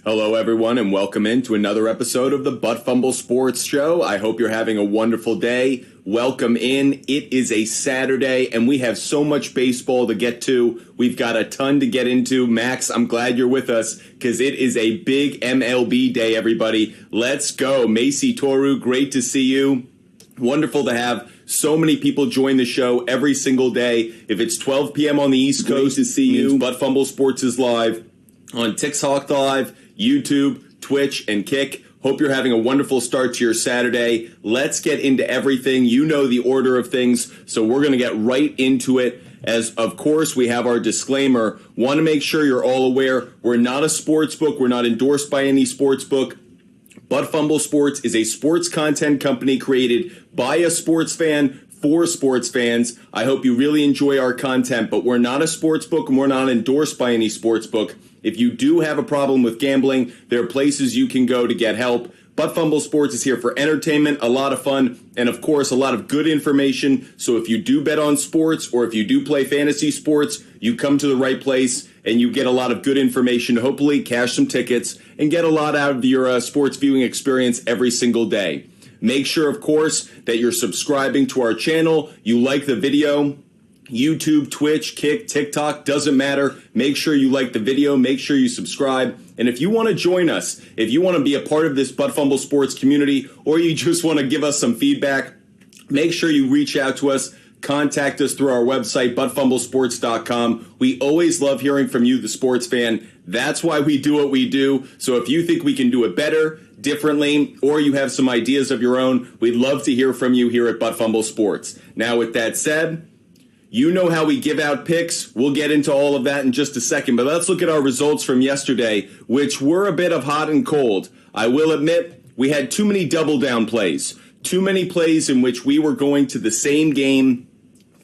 Hello, everyone, and welcome into another episode of the Fumble Sports Show. I hope you're having a wonderful day. Welcome in. It is a Saturday, and we have so much baseball to get to. We've got a ton to get into. Max, I'm glad you're with us because it is a big MLB day, everybody. Let's go. Macy Toru, great to see you. Wonderful to have so many people join the show every single day. If it's 12 p.m. on the East Coast, to see you. Fumble Sports is live on TikTok Live, YouTube, Twitch, and Kick. Hope you're having a wonderful start to your Saturday. Let's get into everything. You know the order of things, so we're going to get right into it. As, of course, we have our disclaimer. Want to make sure you're all aware, we're not a sports book. We're not endorsed by any sports book. But Fumble Sports is a sports content company created by a sports fan for sports fans. I hope you really enjoy our content, but we're not a sports book and we're not endorsed by any sports book. If you do have a problem with gambling, there are places you can go to get help. But Fumble Sports is here for entertainment, a lot of fun, and of course, a lot of good information. So if you do bet on sports or if you do play fantasy sports, you come to the right place and you get a lot of good information to hopefully cash some tickets and get a lot out of your sports viewing experience every single day. Make sure, of course, that you're subscribing to our channel. You like the video. YouTube, Twitch, Kick, TikTok, doesn't matter. Make sure you like the video. Make sure you subscribe. And if you want to join us, if you want to be a part of this Fumble Sports community, or you just want to give us some feedback, make sure you reach out to us. Contact us through our website, buttfumblesports.com. We always love hearing from you, the sports fan. That's why we do what we do. So if you think we can do it better, differently, or you have some ideas of your own, we'd love to hear from you here at Fumble Sports. Now, with that said, you know how we give out picks. We'll get into all of that in just a second, but let's look at our results from yesterday, which were a bit of hot and cold. I will admit, we had too many double down plays. Too many plays in which we were going to the same game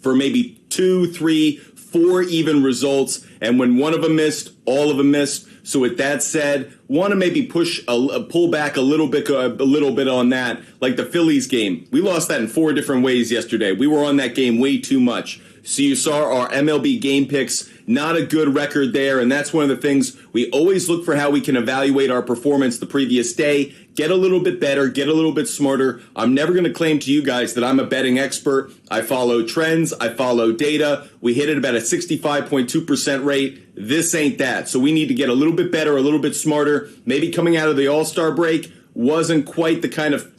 for maybe 2, 3, 4 even results, and when one of them missed, all of them missed. So with that said, want to maybe pull back a little bit on that, like the Phillies game. We lost that in 4 different ways yesterday. We were on that game way too much. So you saw our MLB game picks, not a good record there, and that's one of the things we always look for, how we can evaluate our performance the previous day, get a little bit better, get a little bit smarter. I'm never going to claim to you guys that I'm a betting expert. I follow trends, I follow data. We hit it about a 65.2% rate. This ain't that. So we need to get a little bit better, a little bit smarter. Maybe coming out of the All-Star break wasn't quite the kind of,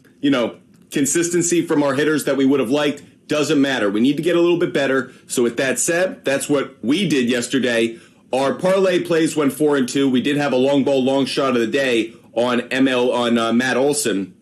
consistency from our hitters that we would have liked. Doesn't matter. We need to get a little bit better. So with that said, that's what we did yesterday. Our parlay plays went 4-2. We did have a long ball, long shot of the day on Matt Olson.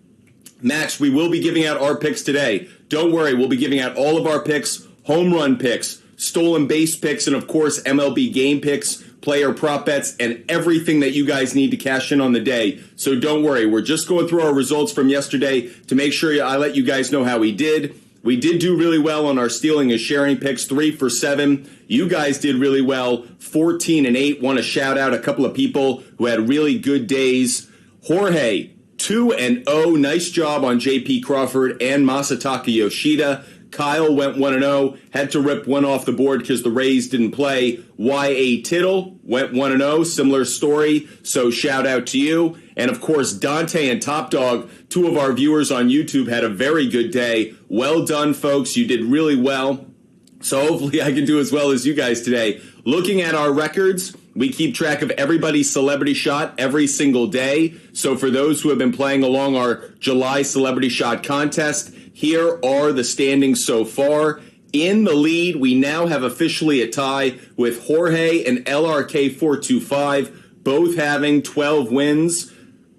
Max, we will be giving out our picks today. Don't worry, we'll be giving out all of our picks, home run picks, stolen base picks, and of course MLB game picks, player prop bets, and everything that you guys need to cash in on the day. So don't worry, we're just going through our results from yesterday to make sure I let you guys know how we did. We did do really well on our stealing and sharing picks, 3 for 7. You guys did really well, 14-8. Want to shout out a couple of people who had really good days. Jorge, 2-0. Nice job on J.P. Crawford and Masataka Yoshida. Kyle went 1-0, had to rip one off the board because the Rays didn't play. Y.A. Tittle went 1-0, similar story, so shout out to you. And of course, Dante and Top Dog, 2 of our viewers on YouTube, had a very good day. Well done, folks. You did really well. So hopefully I can do as well as you guys today. Looking at our records, we keep track of everybody's celebrity shot every single day. So for those who have been playing along our July celebrity shot contest, here are the standings so far. In the lead, we now have officially a tie with Jorge and LRK425, both having 12 wins.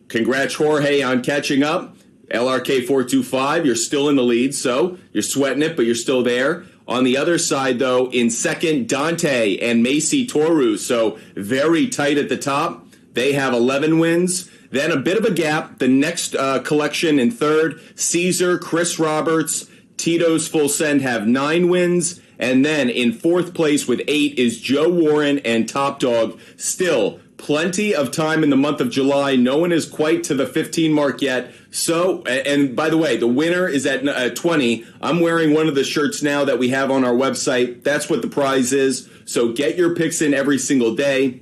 Congrats, Jorge, on catching up. LRK425, you're still in the lead, so you're sweating it, but you're still there. On the other side, though, in second, Dante and Macy Toru, so very tight at the top. They have 11 wins. Then a bit of a gap. The next collection in third, Caesar, Chris Roberts, Tito's Full Send have 9 wins. And then in fourth place with 8 is Joe Warren and Top Dog. Still plenty of time in the month of July. No one is quite to the 15 mark yet. So, and by the way, the winner is at 20. I'm wearing one of the shirts now that we have on our website. That's what the prize is. So get your picks in every single day.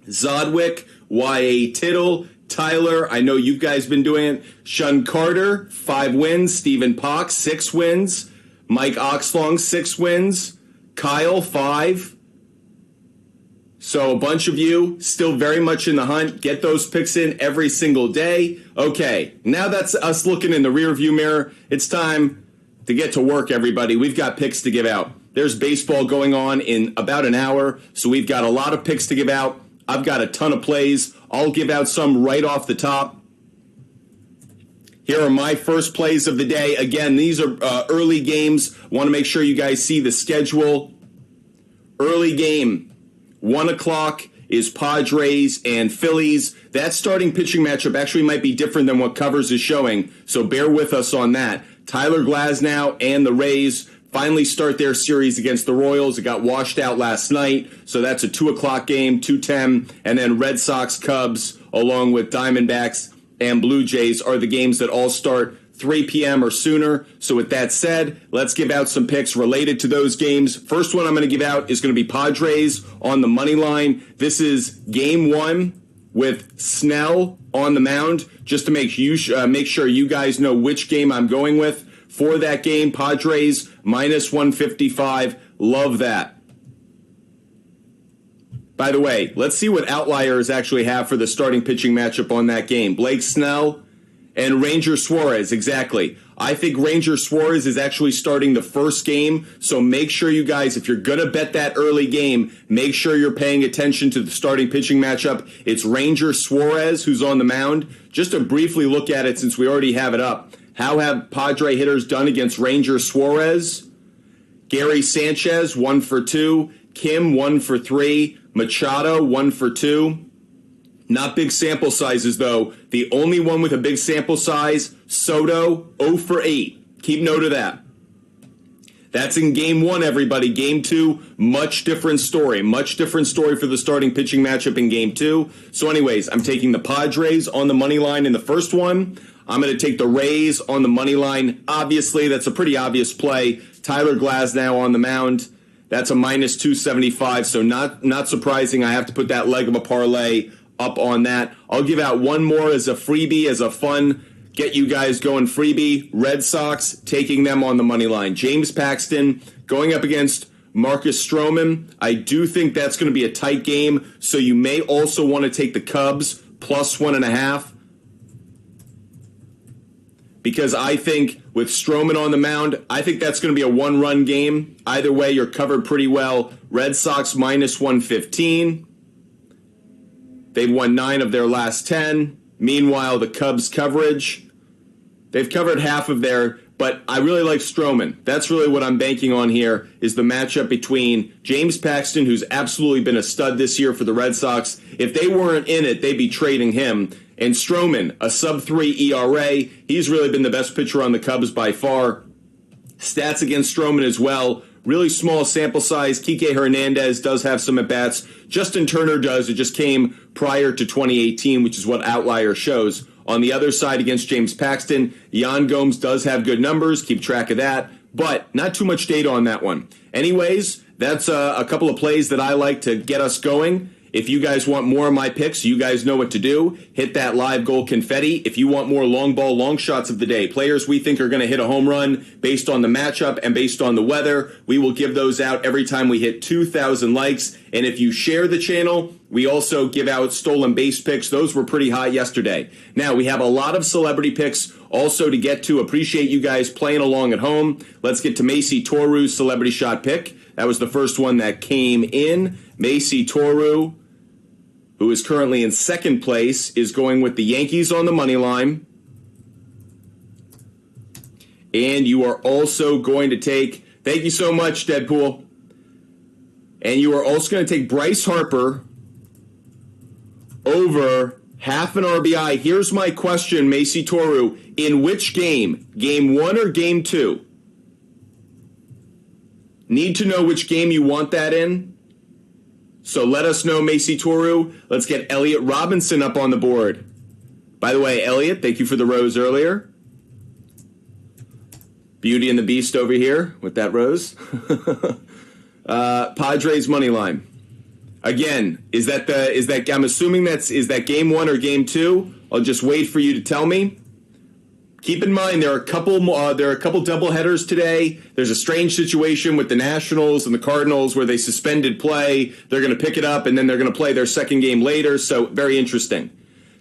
Zodwick Y.A. Tittle, Tyler, I know you guys been doing it. Shun Carter, 5 wins. Stephen Pock, 6 wins. Mike Oxlong, 6 wins. Kyle, 5. So a bunch of you still very much in the hunt. Get those picks in every single day. Okay, now that's us looking in the rearview mirror. It's time to get to work, everybody. We've got picks to give out. There's baseball going on in about an hour, so we've got a lot of picks to give out. I've got a ton of plays. I'll give out some right off the top. Here are my first plays of the day. Again, these are early games. Want to make sure you guys see the schedule. Early game. 1 o'clock is Padres and Phillies. That starting pitching matchup actually might be different than what Covers is showing, so bear with us on that. Tyler Glasnow and the Rays finally start their series against the Royals. It got washed out last night, so that's a 2 o'clock game, 2:10, and then Red Sox, Cubs, along with Diamondbacks and Blue Jays are the games that all start 3 p.m. or sooner. So with that said, let's give out some picks related to those games. First one I'm going to give out is going to be Padres on the money line. This is game 1 with Snell on the mound. Just to make sure you guys know which game I'm going with for that game. Padres minus 155. Love that. By the way, let's see what outliers actually have for the starting pitching matchup on that game. Blake Snell and Ranger Suarez, exactly. I think Ranger Suarez is actually starting the first game, so make sure you guys, if you're going to bet that early game, make sure you're paying attention to the starting pitching matchup. It's Ranger Suarez who's on the mound. Just to briefly look at it since we already have it up. How have Padre hitters done against Ranger Suarez? Gary Sanchez, 1 for 2. Kim, 1 for 3. Machado, 1 for 2. Not big sample sizes, though. The only one with a big sample size, Soto, 0 for 8. Keep note of that. That's in game 1, everybody. Game 2, much different story. Much different story for the starting pitching matchup in game 2. So anyways, I'm taking the Padres on the money line in the first one. I'm going to take the Rays on the money line. Obviously, that's a pretty obvious play. Tyler Glasnow on the mound. That's a minus 275, so not surprising. I have to put that leg of a parlay up on that. I'll give out one more as a freebie, as a fun, get you guys going freebie. Red Sox taking them on the money line. James Paxton going up against Marcus Stroman. I do think that's going to be a tight game, so you may also want to take the Cubs plus 1.5. Because I think with Stroman on the mound, I think that's going to be a one-run game. Either way, you're covered pretty well. Red Sox minus 115. They've won 9 of their last 10. Meanwhile, the Cubs coverage, they've covered half of their, but I really like Stroman. That's really what I'm banking on here, is the matchup between James Paxton, who's absolutely been a stud this year for the Red Sox. If they weren't in it, they'd be trading him. And Stroman, a sub-3 ERA. He's really been the best pitcher on the Cubs by far. Stats against Stroman as well. Really small sample size. Kike Hernandez does have some at-bats. Justin Turner does. It just came prior to 2018, which is what Outlier shows. On the other side against James Paxton, Yan Gomes does have good numbers. Keep track of that. But not too much data on that one. Anyways, that's a couple of plays that I like to get us going. If you guys want more of my picks, you guys know what to do. Hit that live goal confetti. If you want more long ball, long shots of the day, players we think are going to hit a home run based on the matchup and based on the weather, we will give those out every time we hit 2,000 likes. And if you share the channel, we also give out stolen base picks. Those were pretty high yesterday. Now, we have a lot of celebrity picks also to get to. Appreciate you guys playing along at home. Let's get to Macy Toru's celebrity shot pick. That was the first one that came in. Macy Toru, who is currently in second place, is going with the Yankees on the money line. And you are also going to take, thank you so much, Deadpool. And you are also going to take Bryce Harper over half an RBI. Here's my question, Macy Toru. In which game? Game 1 or game 2? Need to know which game you want that in. So let us know, Macy Toru. Let's get Elliot Robinson up on the board. By the way, Elliot, thank you for the rose earlier. Beauty and the Beast over here with that rose. Padres money line. Again, is that I'm assuming is that game 1 or game 2? I'll just wait for you to tell me. Keep in mind there are a couple doubleheaders today. There's a strange situation with the Nationals and the Cardinals where they suspended play. They're going to pick it up and then they're going to play their second game later. So very interesting.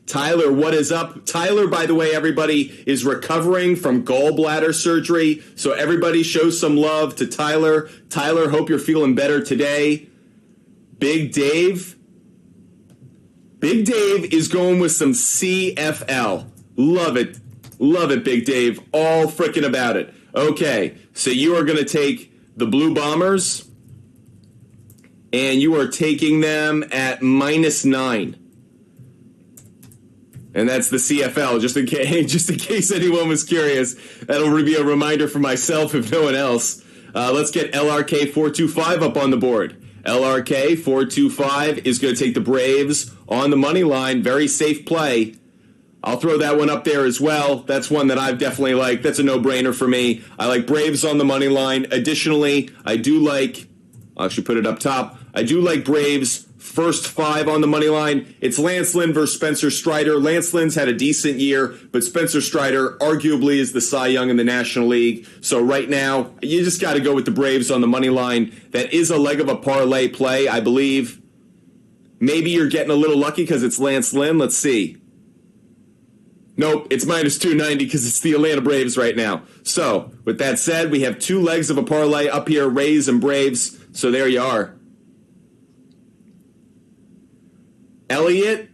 Tyler, what is up? Tyler, by the way, everybody is recovering from gallbladder surgery. So everybody show some love to Tyler. Tyler, hope you're feeling better today. Big Dave is going with some CFL. Love it. Love it, Big Dave. All frickin' about it. Okay, so you are going to take the Blue Bombers, and you are taking them at -9. And that's the CFL, just in case anyone was curious. That'll be a reminder for myself, if no one else. Let's get LRK425 up on the board. LRK425 is going to take the Braves on the money line. Very safe play. I'll throw that one up there as well. That's one that I've definitely liked. That's a no-brainer for me. I like Braves on the money line. Additionally, I'll actually put it up top. I do like Braves first 5 on the money line. It's Lance Lynn versus Spencer Strider. Lance Lynn's had a decent year, but Spencer Strider arguably is the Cy Young in the National League. So right now, you just got to go with the Braves on the money line. That is a leg of a parlay play, I believe. Maybe you're getting a little lucky because it's Lance Lynn. Let's see. Nope, it's -290 because it's the Atlanta Braves right now. So, with that said, we have 2 legs of a parlay up here, Rays and Braves. So there you are. Elliot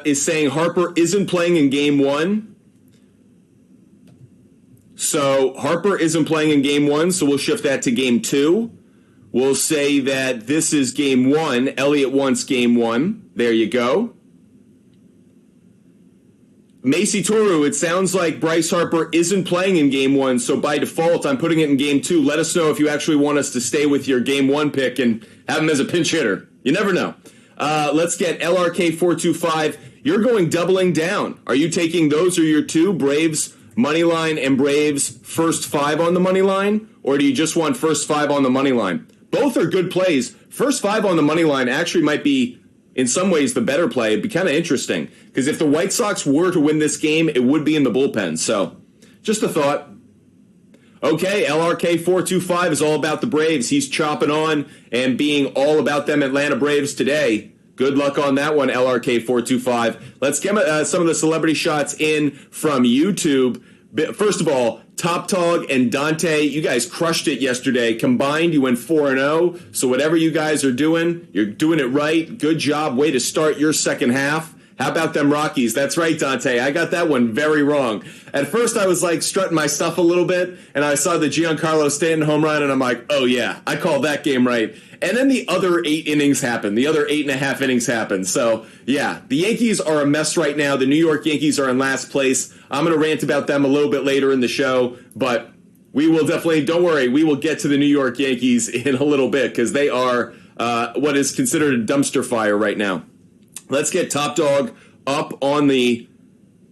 is saying Harper isn't playing in game 1. So, Harper isn't playing in game 1, so we'll shift that to game 2. We'll say that this is game 1. Elliot wants game 1. There you go. Macy Toru, it sounds like Bryce Harper isn't playing in game 1, so by default, I'm putting it in game 2. Let us know if you actually want us to stay with your game 1 pick and have him as a pinch hitter. You never know. Let's get LRK425. You're going doubling down. Are you taking those or your 2, Braves money line and Braves first 5 on the money line? Or do you just want first 5 on the money line? Both are good plays. First 5 on the money line actually might be, in some ways, the better play. It'd be kind of interesting. Because if the White Sox were to win this game, it would be in the bullpen. So, just a thought. Okay, LRK425 is all about the Braves. He's chopping on and being all about them Atlanta Braves today. Good luck on that one, LRK425. Let's get some of the celebrity shots in from YouTube. First of all, Top Dog and Dante, you guys crushed it yesterday. Combined, you went 4-0. So whatever you guys are doing, you're doing it right. Good job. Way to start your second half. How about them Rockies? That's right, Dante. I got that one very wrong. At first, I was like strutting my stuff a little bit, and I saw the Giancarlo Stanton home run, and I'm like, oh yeah, I called that game right. And then the other 8 innings happened. The other 8.5 innings happened. So, yeah, the Yankees are a mess right now. The New York Yankees are in last place. I'm going to rant about them a little bit later in the show, but we will definitely, don't worry, we will get to the New York Yankees in a little bit because they are what is considered a dumpster fire right now. Let's get Top Dog up on the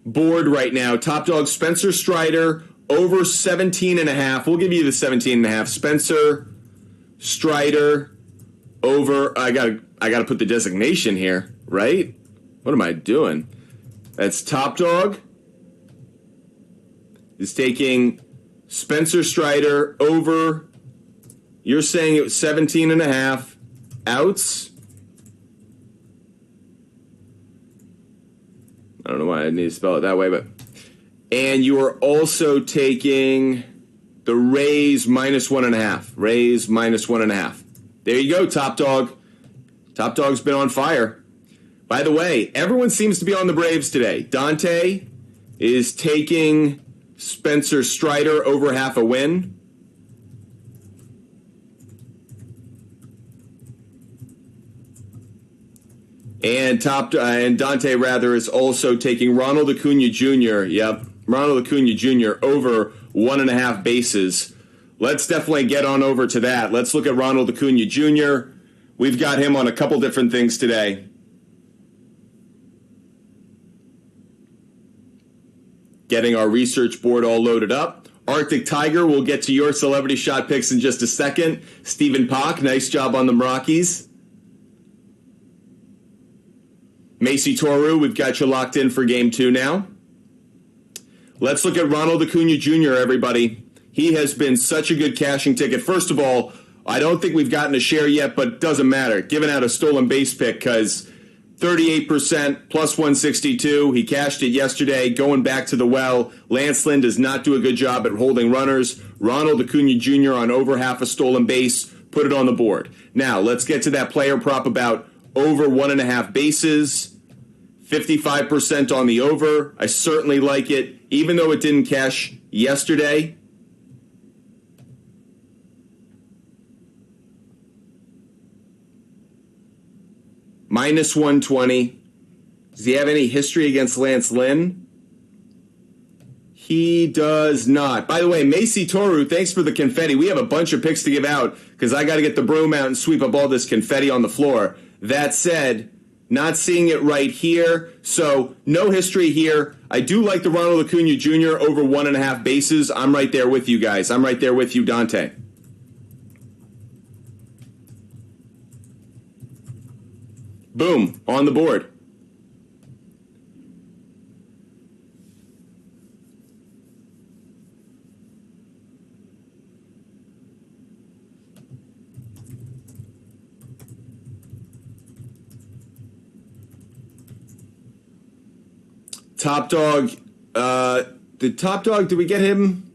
board right now. Top Dog, Spencer Strider, over 17.5. We'll give you the 17.5. Spencer Strider, over, I gotta put the designation here, right? What am I doing? That's Top Dog is taking Spencer Strider over, you're saying it was 17.5 outs. I don't know why I need to spell it that way, but. And you are also taking the Rays -1.5. Rays -1.5. There you go, Top Dog. Top Dog's been on fire. By the way, everyone seems to be on the Braves today. Dante is taking Spencer Strider over half a win. And Dante rather is also taking Ronald Acuna Jr. Yep, Ronald Acuna Jr. over 1.5 bases. Let's definitely get on over to that. Let's look at Ronald Acuna Jr. We've got him on a couple different things today. Getting our research board all loaded up. Arctic Tiger, we'll get to your celebrity shot picks in just a second. Stephen Pock, nice job on the Rockies. Macy Toru, we've got you locked in for game 2 now. Let's look at Ronald Acuna Jr., everybody. He has been such a good cashing ticket. First of all, I don't think we've gotten a share yet, but it doesn't matter. Giving out a stolen base pick because 38% plus 162. He cashed it yesterday, going back to the well. Lance Lynn does not do a good job at holding runners. Ronald Acuna Jr. on over half a stolen base. Put it on the board. Now, let's get to that player prop about over 1.5 bases. 55% on the over. I certainly like it, even though it didn't cash yesterday. Minus 120. Does he have any history against Lance Lynn? He does not. By the way, Macy Toru, thanks for the confetti. We have a bunch of picks to give out because I got to get the broom out and sweep up all this confetti on the floor. That said, not seeing it right here, so no history here. I do like the Ronald Acuna Jr. over 1.5 bases. I'm right there with you guys. I'm right there with you, Dante. Boom, on the board. Top Dog, the Top Dog, did we get him?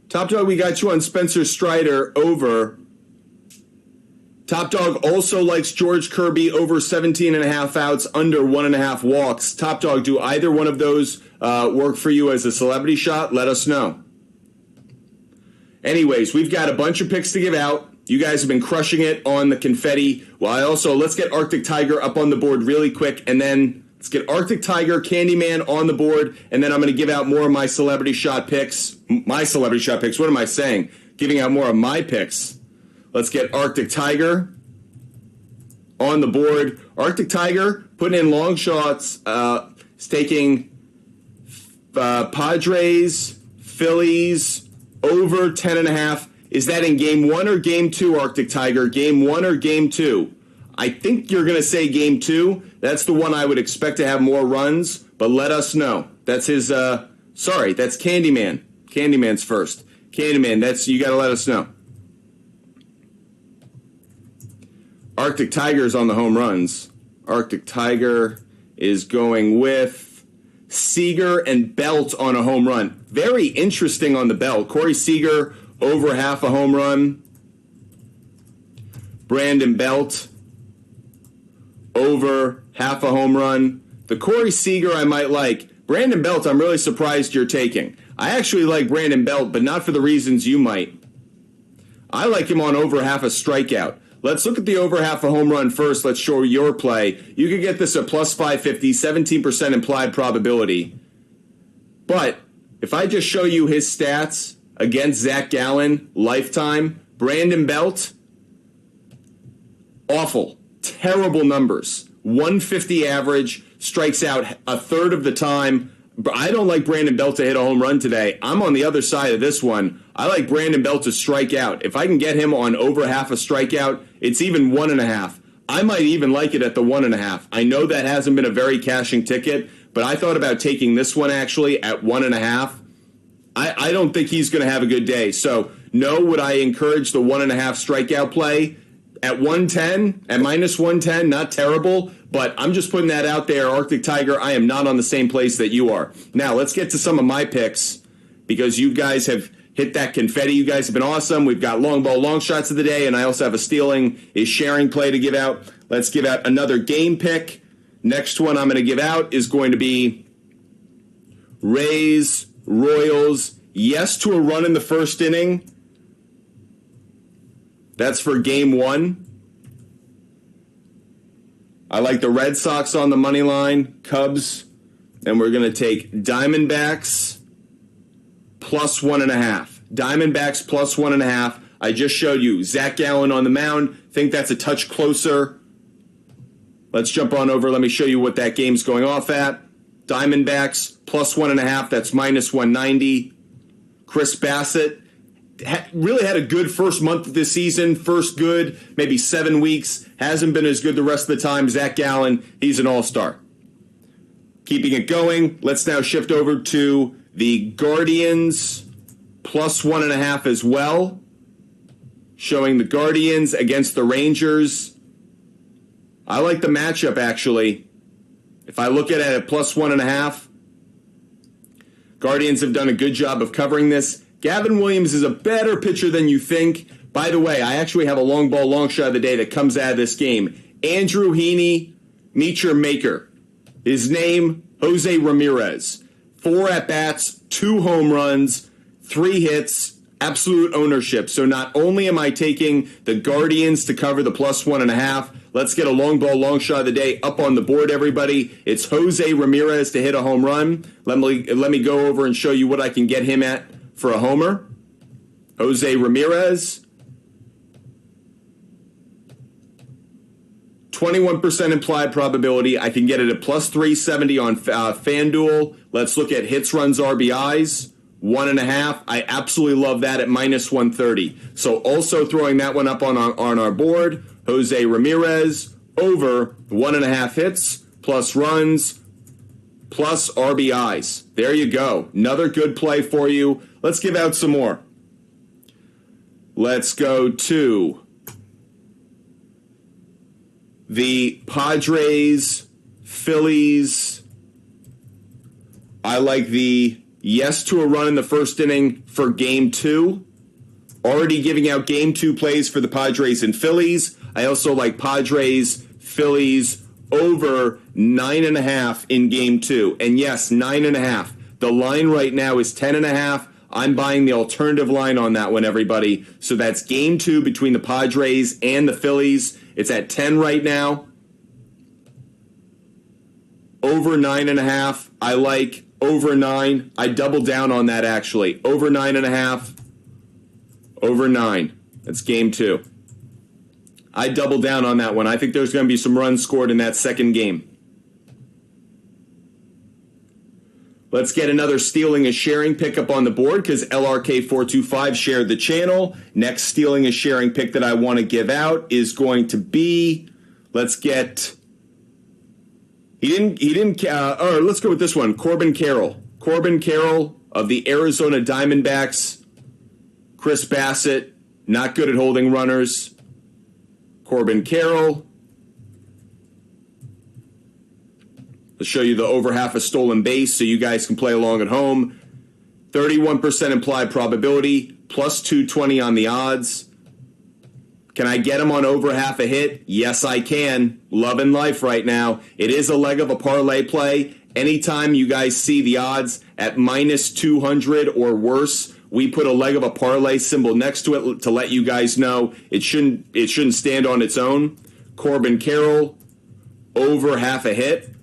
Top Dog, we got you on Spencer Strider over. Top Dog also likes George Kirby over 17.5 outs, under 1.5 walks. Top Dog, do either one of those work for you as a celebrity shot? Let us know. Anyways, we've got a bunch of picks to give out. You guys have been crushing it on the confetti. Well, let's get Arctic Tiger up on the board really quick, and then let's get Arctic Tiger, Candyman on the board, and then I'm going to give out more of my celebrity shot picks. My celebrity shot picks, what am I saying? Giving out more of my picks. Let's get Arctic Tiger on the board. Arctic Tiger putting in long shots. Is taking Padres, Phillies, over 10.5. Is that in game 1 or game 2, Arctic Tiger? Game 1 or game 2? I think you're going to say game 2. That's the one I would expect to have more runs, but let us know. That's his, that's Candyman. Candyman's first. Candyman, you got to let us know. Arctic Tiger's on the home runs. Arctic Tiger is going with Seager and Belt on a home run. Very interesting on the Belt. Corey Seager over half a home run. Brandon Belt over half a home run. The Corey Seager I might like. Brandon Belt I'm really surprised you're taking. I actually like Brandon Belt, but not for the reasons you might. I like him on over half a strikeout. Let's look at the over half a home run first. Let's show your play. You could get this at plus 550, 17% implied probability. But if I just show you his stats against Zach Gallen, lifetime, Brandon Belt, awful, terrible numbers. 150 average, strikes out a third of the time. I don't like Brandon Belt to hit a home run today. I'm on the other side of this one. I like Brandon Belt to strike out. If I can get him on over half a strikeout, it's even 1.5. I might even like it at the 1.5. I know that hasn't been a very cashing ticket, but I thought about taking this one actually at 1.5. I don't think he's going to have a good day. So, no, would I encourage the 1.5 strikeout play? At 110, at minus 110, not terrible, but I'm just putting that out there. Arctic Tiger, I am not on the same place that you are. Now, let's get to some of my picks because you guys have hit that confetti. You guys have been awesome. We've got long ball, long shots of the day, and I also have a stealing is sharing play to give out. Let's give out another game pick. Next one I'm going to give out is going to be Rays, Royals, yes to a run in the first inning. That's for game 1. I like the Red Sox on the money line, Cubs, and we're going to take Diamondbacks plus 1.5. Diamondbacks plus 1.5. I just showed you Zach Gallen on the mound. Think that's a touch closer. Let's jump on over. Let me show you what that game's going off at. Diamondbacks plus 1.5. That's minus 190. Chris Bassett really had a good first month of this season. First good, maybe 7 weeks. Hasn't been as good the rest of the time. Zach Gallen, he's an all-star. Keeping it going, let's now shift over to the Guardians plus 1.5 as well. Showing the Guardians against the Rangers. I like the matchup, actually. If I look at it at plus 1.5, Guardians have done a good job of covering this. Gavin Williams is a better pitcher than you think. By the way, I actually have a long ball, long shot of the day that comes out of this game. Andrew Heaney, meet your maker. His name, Jose Ramirez. 4 at-bats, 2 home runs, 3 hits, absolute ownership. So not only am I taking the Guardians to cover the plus 1.5, let's get a long ball, long shot of the day up on the board, everybody. It's Jose Ramirez to hit a home run. Let me go over and show you what I can get him at for a homer. Jose Ramirez. 21% implied probability. I can get it at plus 370 on FanDuel. Let's look at hits, runs, RBIs. 1.5. I absolutely love that at minus 130. So also throwing that one up on our board. Jose Ramirez over 1.5 hits, plus runs, plus RBIs. There you go. Another good play for you. Let's give out some more. Let's go to the Padres, Phillies. I like the yes to a run in the first inning for Game 2. Already giving out Game 2 plays for the Padres and Phillies. I also like Padres, Phillies over 9.5 in Game 2. And yes, 9.5. The line right now is 10.5. I'm buying the alternative line on that one, everybody. So that's Game 2 between the Padres and the Phillies. It's at 10 right now. Over 9.5. I like over 9. I double down on that, actually. Over 9.5. Over 9. That's Game 2. I double down on that one. I think there's going to be some runs scored in that second game. Let's get another stealing is sharing pick up on the board because LRK425 shared the channel. Next stealing is sharing pick that I want to give out is going to be, let's get, let's go with this one, Corbin Carroll. Corbin Carroll of the Arizona Diamondbacks. Chris Bassett, not good at holding runners. Corbin Carroll. Let's show you the over half a stolen base so you guys can play along at home. 31% implied probability, plus 220 on the odds. Can I get him on over half a hit? Yes, I can. Loving life right now. It is a leg of a parlay play. Anytime you guys see the odds at minus 200 or worse, we put a leg of a parlay symbol next to it to let you guys know it shouldn't stand on its own. Corbin Carroll, over half a hit.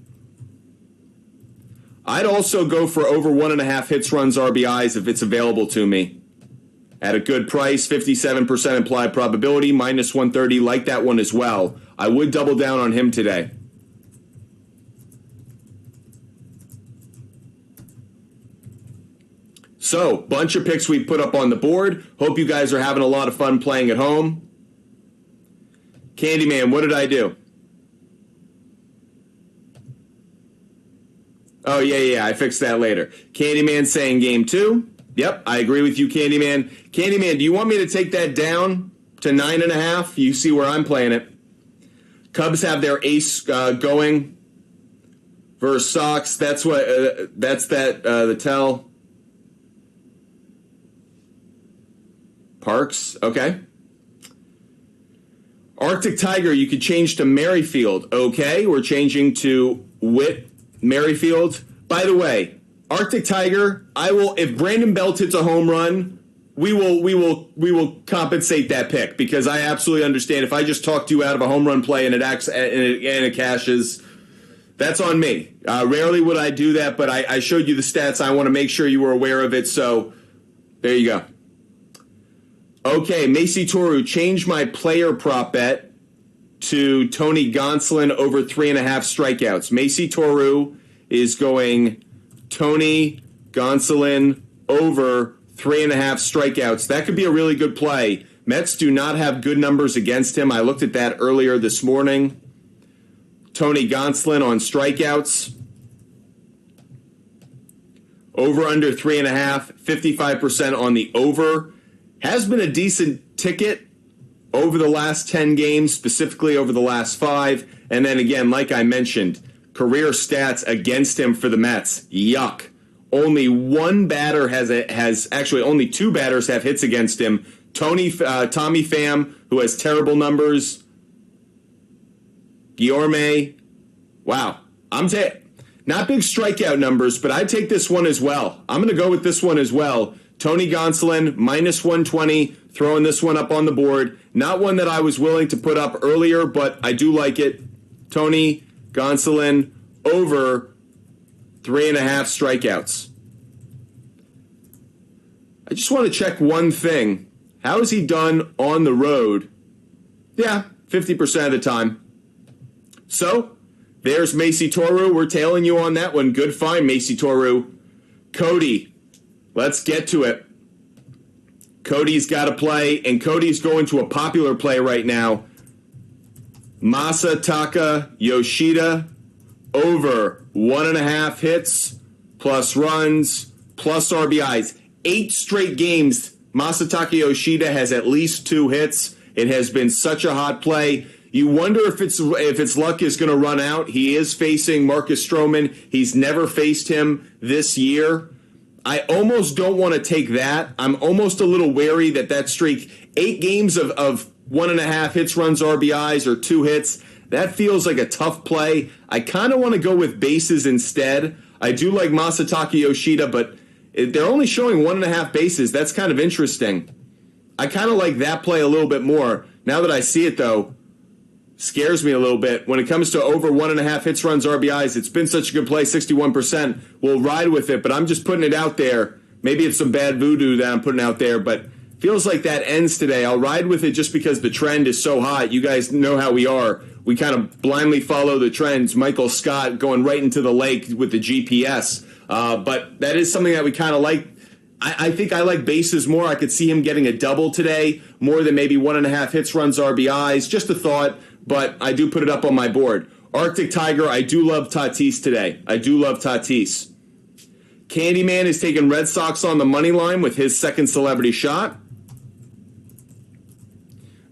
I'd also go for over 1.5 hits, runs, RBIs if it's available to me. At a good price, 57% implied probability, minus 130, like that one as well. I would double down on him today. So, bunch of picks we put up on the board. Hope you guys are having a lot of fun playing at home. Candyman, what did I do? Oh, yeah, I fixed that later. Candyman saying Game 2. Yep, I agree with you, Candyman. Candyman, do you want me to take that down to 9.5? You see where I'm playing it. Cubs have their ace going versus Sox. That's the tell. Parks, okay. Arctic Tiger, you could change to Merrifield. Okay, we're changing to Whit Merrifield. By the way, Arctic Tiger, I will, if Brandon Belt hits a home run, we will compensate that pick because I absolutely understand if I just talked you out of a home run play and it cashes, that's on me. Rarely would I do that, but I showed you the stats. I want to make sure you were aware of it, so there you go. Okay, Macy Toru, change my player prop bet to Tony Gonsolin over 3.5 strikeouts. Macy Toru is going Tony Gonsolin over 3.5 strikeouts. That could be a really good play. Mets do not have good numbers against him. I looked at that earlier this morning. Tony Gonsolin on strikeouts. Over under 3.5, 55% on the over. Has been a decent ticket over the last 10 games, specifically over the last 5. And then again, like I mentioned, career stats against him for the Mets. Yuck. Only one batter only 2 batters have hits against him. Tommy Pham, who has terrible numbers. Guillorme. Wow. Not big strikeout numbers, but I'd take this one as well. I'm going to go with this one as well. Tony Gonsolin, minus 120, throwing this one up on the board. Not one that I was willing to put up earlier, but I do like it. Tony Gonsolin over 3.5 strikeouts. I just want to check one thing. How has he done on the road? Yeah, 50% of the time. So, there's Macy Toru. We're tailing you on that one. Good find, Macy Toru. Cody, let's get to it. Cody's got to play, and Cody's going to a popular play right now. Masataka Yoshida over 1.5 hits, plus runs, plus RBIs. 8 straight games, Masataka Yoshida has at least 2 hits. It has been such a hot play. You wonder if its luck is going to run out. He is facing Marcus Stroman. He's never faced him this year. I almost don't want to take that. I'm almost a little wary that streak, 8 games of 1.5 hits, runs, RBIs, or 2 hits, that feels like a tough play. I kind of want to go with bases instead. I do like Masataka Yoshida, but they're only showing 1.5 bases. That's kind of interesting. I kind of like that play a little bit more. Now that I see it, though, scares me a little bit. When it comes to over 1.5 hits, runs, RBIs, it's been such a good play, 61%. We'll ride with it, but I'm just putting it out there. Maybe it's some bad voodoo that I'm putting out there, but feels like that ends today. I'll ride with it just because the trend is so hot. You guys know how we are. We kind of blindly follow the trends. Michael Scott going right into the lake with the GPS. But that is something that we kind of like. I think I like bases more. I could see him getting a double today, more than maybe 1.5 hits, runs, RBIs. Just a thought, but I do put it up on my board. Arctic Tiger, I do love Tatis today. I do love Tatis. Candyman is taking Red Sox on the money line with his second celebrity shot.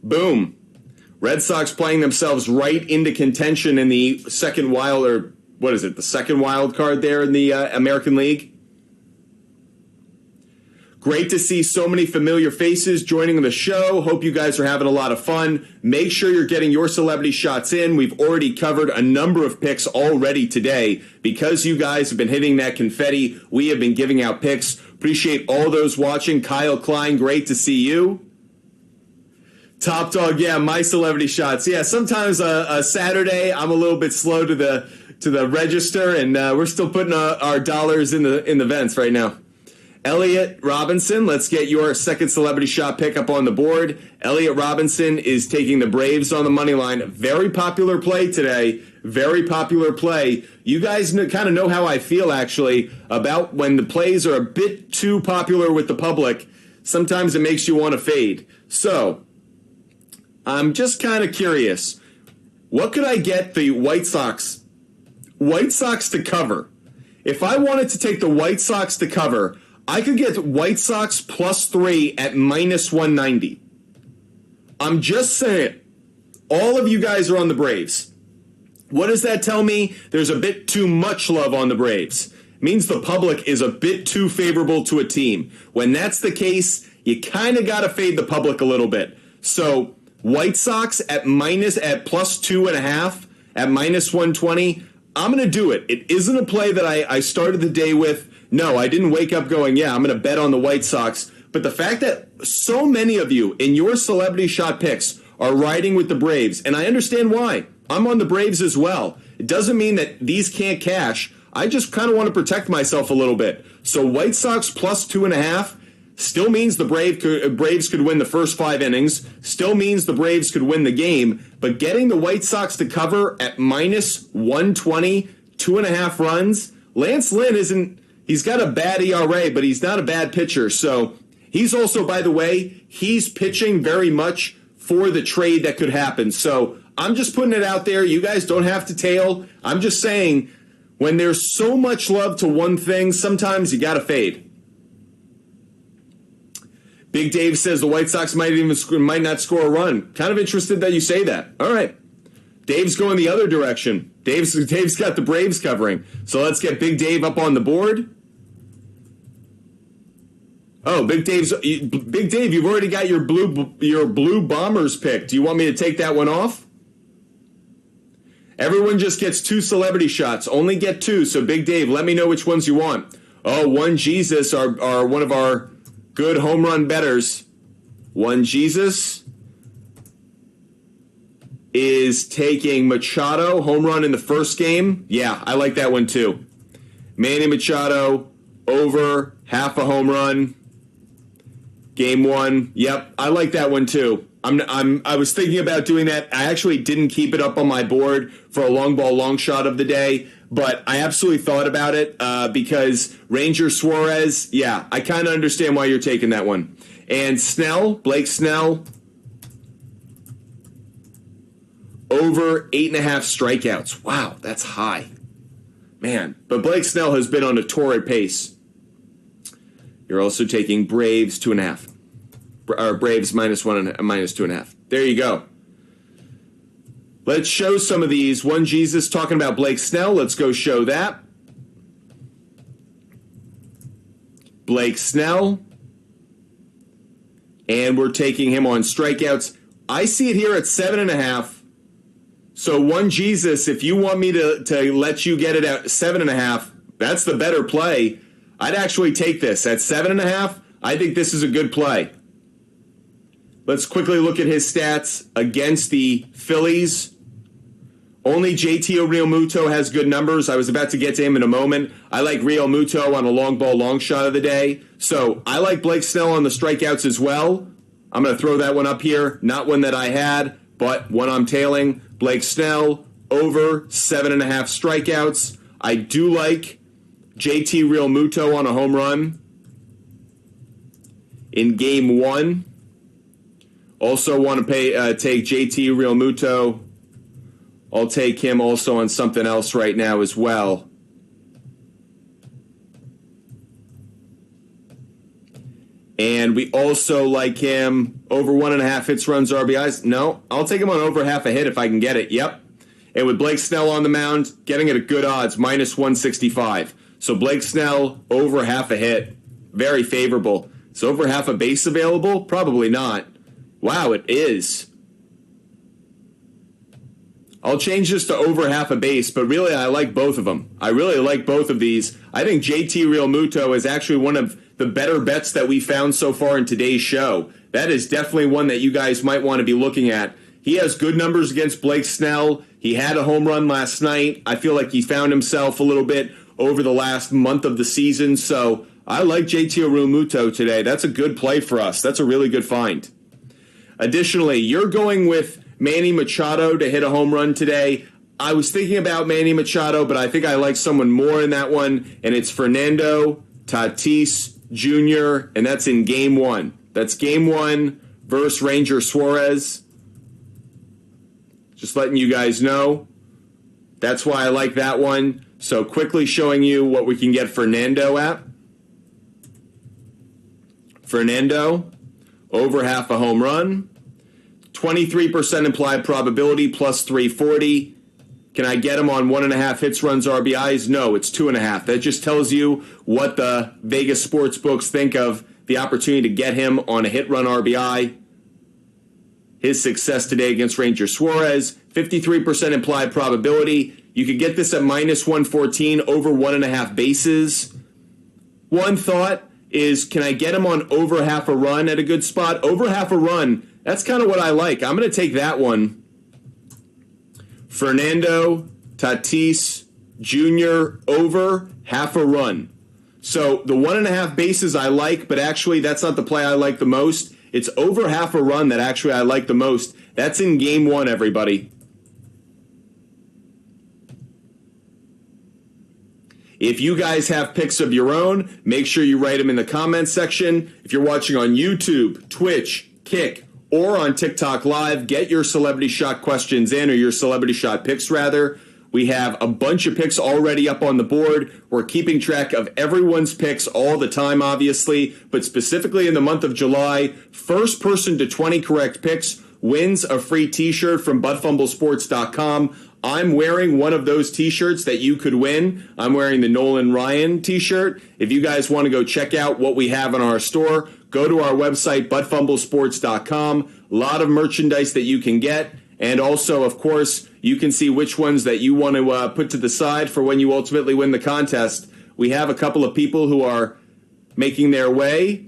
Boom. Red Sox playing themselves right into contention in the second wild, or what is it, the second wild card there in the American League. Great to see so many familiar faces joining the show. Hope you guys are having a lot of fun. Make sure you're getting your celebrity shots in. We've already covered a number of picks already today. Because you guys have been hitting that confetti, we have been giving out picks. Appreciate all those watching. Kyle Klein, great to see you. Top Dog, yeah, my celebrity shots. Yeah, sometimes a Saturday I'm a little bit slow to the register, and we're still putting our dollars in the vents right now. Elliot Robinson, let's get your second celebrity shot pick up on the board. Elliot Robinson is taking the Braves on the money line. Very popular play today. Very popular play. You guys kind of know how I feel, actually, about when the plays are a bit too popular with the public. Sometimes it makes you want to fade. So, I'm just kind of curious. What could I get the White Sox to cover? If I wanted to take the White Sox to cover, I could get White Sox +3 at -190. I'm just saying, all of you guys are on the Braves. What does that tell me? There's a bit too much love on the Braves. It means the public is a bit too favorable to a team. When that's the case, you kind of got to fade the public a little bit. So White Sox at +2.5 at -120. I'm going to do it. It isn't a play that I started the day with. No, I didn't wake up going, yeah, I'm going to bet on the White Sox. But the fact that so many of you in your celebrity shot picks are riding with the Braves, and I understand why. I'm on the Braves as well. It doesn't mean that these can't cash. I just kind of want to protect myself a little bit. So White Sox +2.5 still means the Braves could win the first 5 innings, still means the Braves could win the game, but getting the White Sox to cover at -120, 2.5 runs, Lance Lynn isn't He's got a bad ERA, but he's not a bad pitcher. So he's also, by the way, he's pitching very much for the trade that could happen. So I'm just putting it out there. You guys don't have to tail. I'm just saying, when there's so much love to one thing, sometimes you got to fade. Big Dave says the White Sox might not score a run. Kind of interested that you say that. All right. Dave's going the other direction. Dave's got the Braves covering. So let's get Big Dave up on the board. Oh, Big Dave, you've already got your blue Bombers pick. Do you want me to take that one off? Everyone just gets 2 celebrity shots. Only get 2. So Big Dave, let me know which ones you want. Oh, One Jesus, are one of our good home run bettors. One Jesus is taking Machado, home run in the first game. Yeah, I like that one too. Manny Machado, over half a home run. Game 1. Yep, I like that one too. I was thinking about doing that. I actually didn't keep it up on my board for a long ball, long shot of the day, but I absolutely thought about it because Ranger Suarez, yeah, I kind of understand why you're taking that one. And Snell, Blake Snell, over 8.5 strikeouts. Wow, that's high. Man, but Blake Snell has been on a torrid pace. You're also taking Braves 2.5. Or Braves -1 and -2.5. There you go. Let's show some of these. One Jesus talking about Blake Snell. Let's go show that. Blake Snell. And we're taking him on strikeouts. I see it here at 7.5. So One Jesus, if you want me to let you get it at 7.5, that's the better play. I'd actually take this at 7.5. I think this is a good play. Let's quickly look at his stats against the Phillies. Only JT Realmuto has good numbers. I was about to get to him in a moment. I like Realmuto on a long ball, long shot of the day. So I like Blake Snell on the strikeouts as well. I'm going to throw that one up here. Not one that I had, but one I'm tailing. Blake Snell, over 7.5 strikeouts. I do like JT Realmuto on a home run in Game 1. Also want to take JT Realmuto. I'll take him also on something else right now as well. And we also like him over 1.5 hits, runs, RBIs. No, I'll take him on over half a hit if I can get it. Yep. And with Blake Snell on the mound, getting it at good odds, -165. So Blake Snell, over half a hit. Very favorable. Is over half a base available? Probably not. Wow, it is. I'll change this to over half a base, but really I like both of them. I really like both of these. I think JT Realmuto is actually one of the better bets that we found so far in today's show. That is definitely one that you guys might want to be looking at. He has good numbers against Blake Snell. He had a home run last night. I feel like he found himself a little bit over the last month of the season. So I like JT Realmuto today. That's a good play for us. That's a really good find. Additionally, you're going with Manny Machado to hit a home run today. I was thinking about Manny Machado, but I think I like someone more in that one, and it's Fernando Tatis Jr., and that's in Game 1. That's Game 1 versus Ranger Suarez. Just letting you guys know. That's why I like that one. So quickly showing you what we can get Fernando at. Fernando, over half a home run. 23% implied probability, plus 340. Can I get him on 1.5 hits, runs, RBIs? No, it's 2.5. That just tells you what the Vegas sports books think of the opportunity to get him on a hit, run, RBI. His success today against Ranger Suarez, 53% implied probability. You could get this at -114, over 1.5 bases. One thought is, can I get him on over half a run at a good spot? Over half a run, that's kind of what I like. I'm going to take that one. Fernando Tatis Jr. over half a run. So the 1.5 bases I like, but actually that's not the play I like the most. It's over half a run that actually I like the most. That's in Game 1, everybody. If you guys have picks of your own, make sure you write them in the comments section. If you're watching on YouTube, Twitch, Kick, or on TikTok Live, get your celebrity shot questions in, or your celebrity shot picks rather. We have a bunch of picks already up on the board. We're keeping track of everyone's picks all the time, obviously, but specifically in the month of July, first person to 20 correct picks wins a free t-shirt from buttfumblesports.com. I'm wearing one of those t-shirts that you could win. I'm wearing the Nolan Ryan t-shirt. If you guys want to go check out what we have on our store, go to our website, buttfumblesports.com. A lot of merchandise that you can get. And also, of course, you can see which ones that you want to put to the side for when you ultimately win the contest. We have a couple of people who are making their way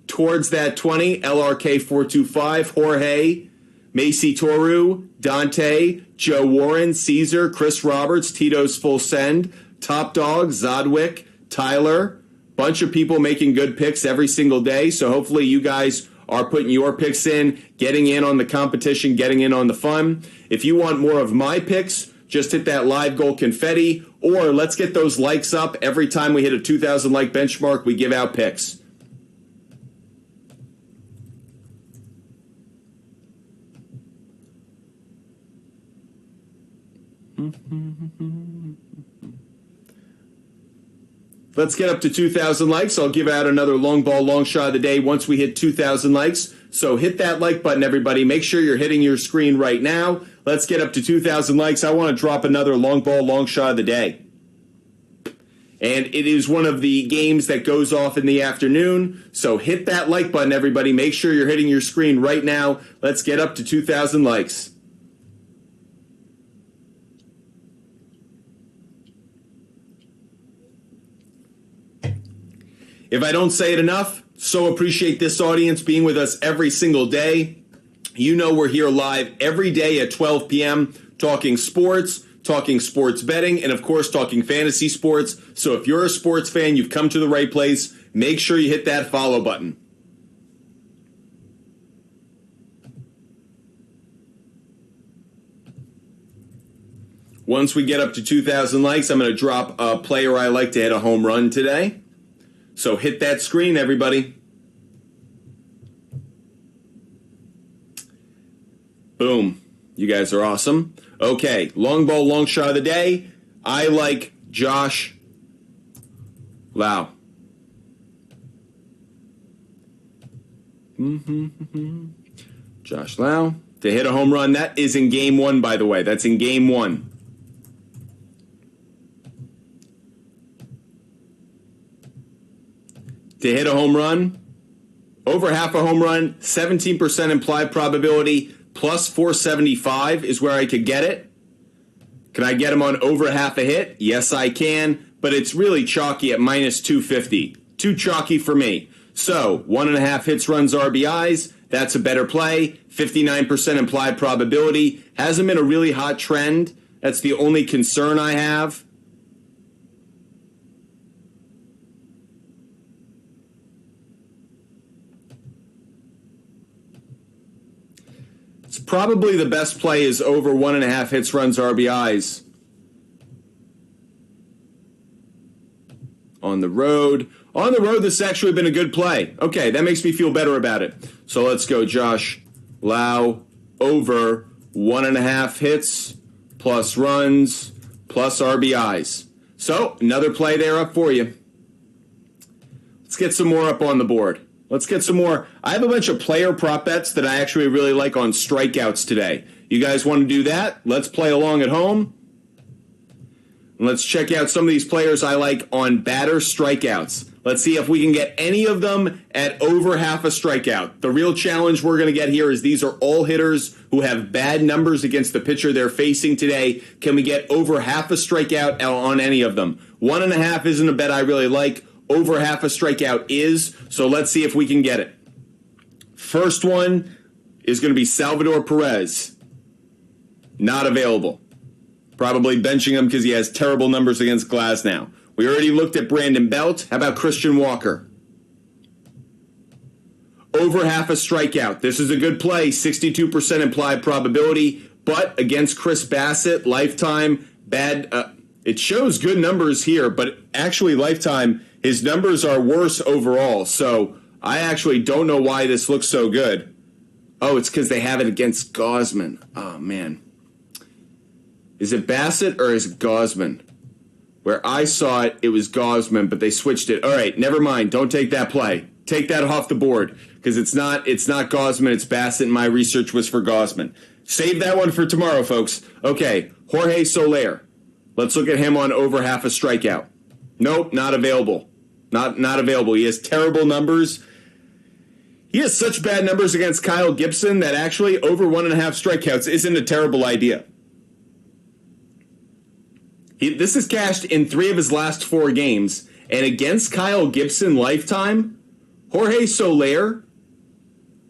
towards that 20. LRK425, Jorge, Macy Toru, Dante, Joe Warren, Caesar, Chris Roberts, Tito's Full Send, Top Dog, Zodwick, Tyler. Bunch of people making good picks every single day. So hopefully you guys are putting your picks in, getting in on the competition, getting in on the fun. If you want more of my picks, just hit that live goal confetti, or let's get those likes up. Every time we hit a 2,000 like benchmark, we give out picks. Let's get up to 2,000 likes. I'll give out another long ball, long shot of the day once we hit 2,000 likes. So hit that like button, everybody. Make sure you're hitting your screen right now. Let's get up to 2,000 likes. I want to drop another long ball, long shot of the day. And it is one of the games that goes off in the afternoon. So hit that like button, everybody. Make sure you're hitting your screen right now. Let's get up to 2,000 likes. If I don't say it enough, so appreciate this audience being with us every single day. You know we're here live every day at 12 p.m. talking sports betting, and of course talking fantasy sports. So if you're a sports fan, you've come to the right place. Make sure you hit that follow button. Once we get up to 2,000 likes, I'm going to drop a player I like to hit a home run today. So hit that screen, everybody. Boom. You guys are awesome. Okay, long ball, long shot of the day. I like Josh Lau. Josh Lau to hit a home run. That is in game one, by the way. That's in game one. To hit a home run, over half a home run, 17% implied probability, plus 475 is where I could get it. Can I get him on over half a hit? Yes, I can, but it's really chalky at minus 250. Too chalky for me. So 1.5 hits, runs, RBIs. That's a better play. 59% implied probability. Hasn't been a really hot trend. That's the only concern I have. Probably the best play is over 1.5 hits, runs, RBIs. On the road. On the road, this has actually been a good play. Okay, that makes me feel better about it. So let's go, Josh Lau, over 1.5 hits, plus runs, plus RBIs. So, another play there up for you. Let's get some more up on the board. Let's get some more. I have a bunch of player prop bets that I actually really like on strikeouts today. You guys want to do that? Let's play along at home. And let's check out some of these players I like on batter strikeouts. Let's see if we can get any of them at over half a strikeout. The real challenge we're going to get here is these are all hitters who have bad numbers against the pitcher they're facing today. Can we get over half a strikeout on any of them? 1.5 isn't a bet I really like. Over half a strikeout is, so let's see if we can get it. First one is going to be Salvador Perez. Not available. Probably benching him because he has terrible numbers against Glasnow. We already looked at Brandon Belt. How about Christian Walker? Over half a strikeout. This is a good play. 62% implied probability, but against Chris Bassett, lifetime, bad It shows good numbers here, but actually lifetime, his numbers are worse overall. So I actually don't know why this looks so good. Oh, it's because they have it against Gausman. Oh, man. Is it Bassett or is it Gausman? Where I saw it, it was Gausman, but they switched it. All right, never mind. Don't take that play. Take that off the board because it's not Gausman, it's Bassett, and my research was for Gausman. Save that one for tomorrow, folks. Okay, Jorge Soler. Let's look at him on over half a strikeout. Nope, not available. Not available. He has terrible numbers. He has such bad numbers against Kyle Gibson that actually over 1.5 strikeouts isn't a terrible idea. This is cashed in 3 of his last 4 games. And against Kyle Gibson lifetime, Jorge Soler,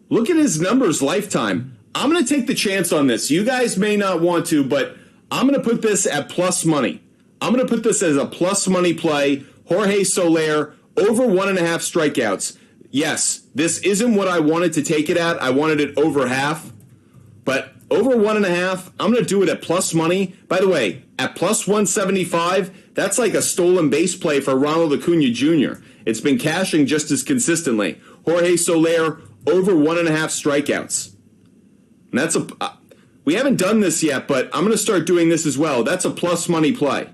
look at his numbers lifetime. I'm going to take the chance on this. You guys may not want to, but I'm going to put this at plus money. I'm going to put this as a plus money play. Jorge Soler, over 1.5 strikeouts. Yes, this isn't what I wanted to take it at. I wanted it over half. But over 1.5, I'm going to do it at plus money. By the way, at plus 175, that's like a stolen base play for Ronald Acuna Jr. It's been cashing just as consistently. Jorge Soler, over 1.5 strikeouts. And that's we haven't done this yet, but I'm going to start doing this as well. That's a plus money play.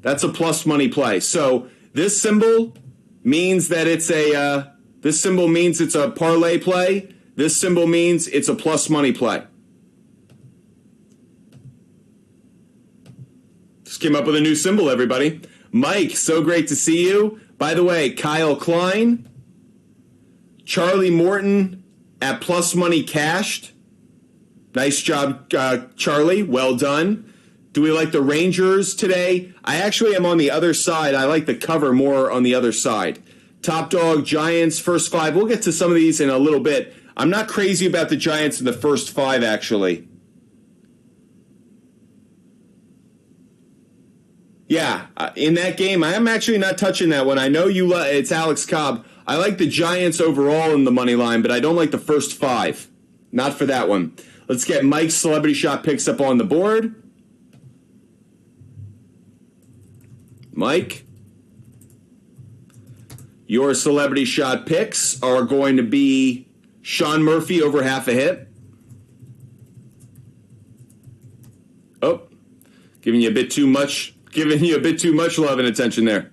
That's a plus money play. So this symbol means that it's a parlay play. This symbol means it's a plus money play. Just came up with a new symbol, everybody. Mike, so great to see you. By the way, Kyle Klein, Charlie Morton at plus money cashed. Nice job, Charlie. Well done. Do we like the Rangers today? I actually am on the other side. I like the cover more on the other side. Top dog, Giants, first 5. We'll get to some of these in a little bit. I'm not crazy about the Giants in the first 5, actually. Yeah, in that game, I am actually not touching that one. I know it's Alex Cobb. I like the Giants overall in the money line, but I don't like the first 5. Not for that one. Let's get Mike's Celebrity Shot picks up on the board. Mike, your Celebrity Shot picks are going to be Sean Murphy over half a hit. Oh, giving you a bit too much love and attention there.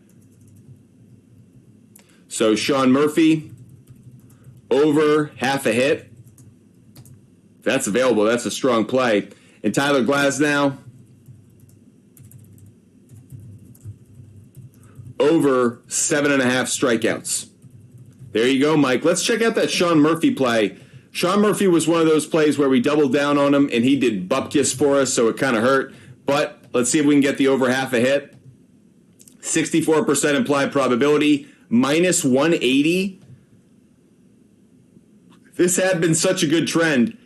So Sean Murphy over half a hit. That's available. That's a strong play. And Tyler Glasnow over 7.5 strikeouts. There you go, Mike. Let's check out that Sean Murphy play. Sean Murphy was one of those plays where we doubled down on him, and he did bupkis for us, so it kind of hurt. But let's see if we can get the over half a hit. 64% implied probability, minus 180. This had been such a good trend.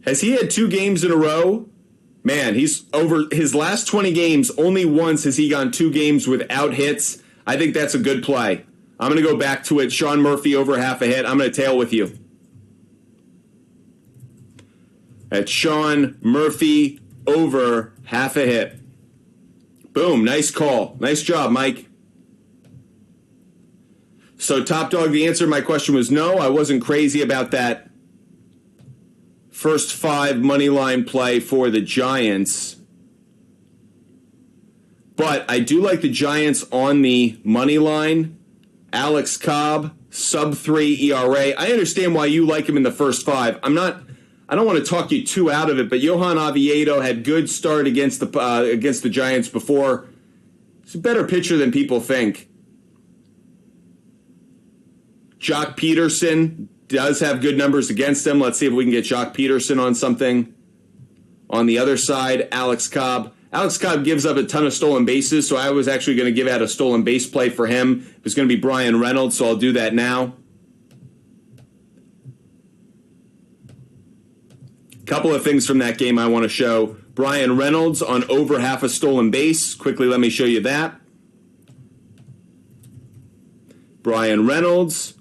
Has he had 2 games in a row? Man, he's over his last 20 games. Only once has he gone 2 games without hits. I think that's a good play. I'm going to go back to it. Sean Murphy over half a hit. I'm going to tail with you. That's Sean Murphy over half a hit. Boom. Nice call. Nice job, Mike. So, Top Dog, the answer to my question was no. I wasn't crazy about that first 5 money line play for the Giants. But I do like the Giants on the money line. Alex Cobb, sub 3 ERA. I understand why you like him in the first 5. I don't want to talk you too out of it, but Johan Oviedo had good start against the Giants before. He's a better pitcher than people think. Jock Peterson does have good numbers against him. Let's see if we can get Jock Peterson on something. On the other side, Alex Cobb. Alex Cobb gives up a ton of stolen bases, so I was actually going to give out a stolen base play for him. It was going to be Brian Reynolds, so I'll do that now. Couple of things from that game I want to show. Brian Reynolds on over half a stolen base. Quickly, let me show you that. Brian Reynolds,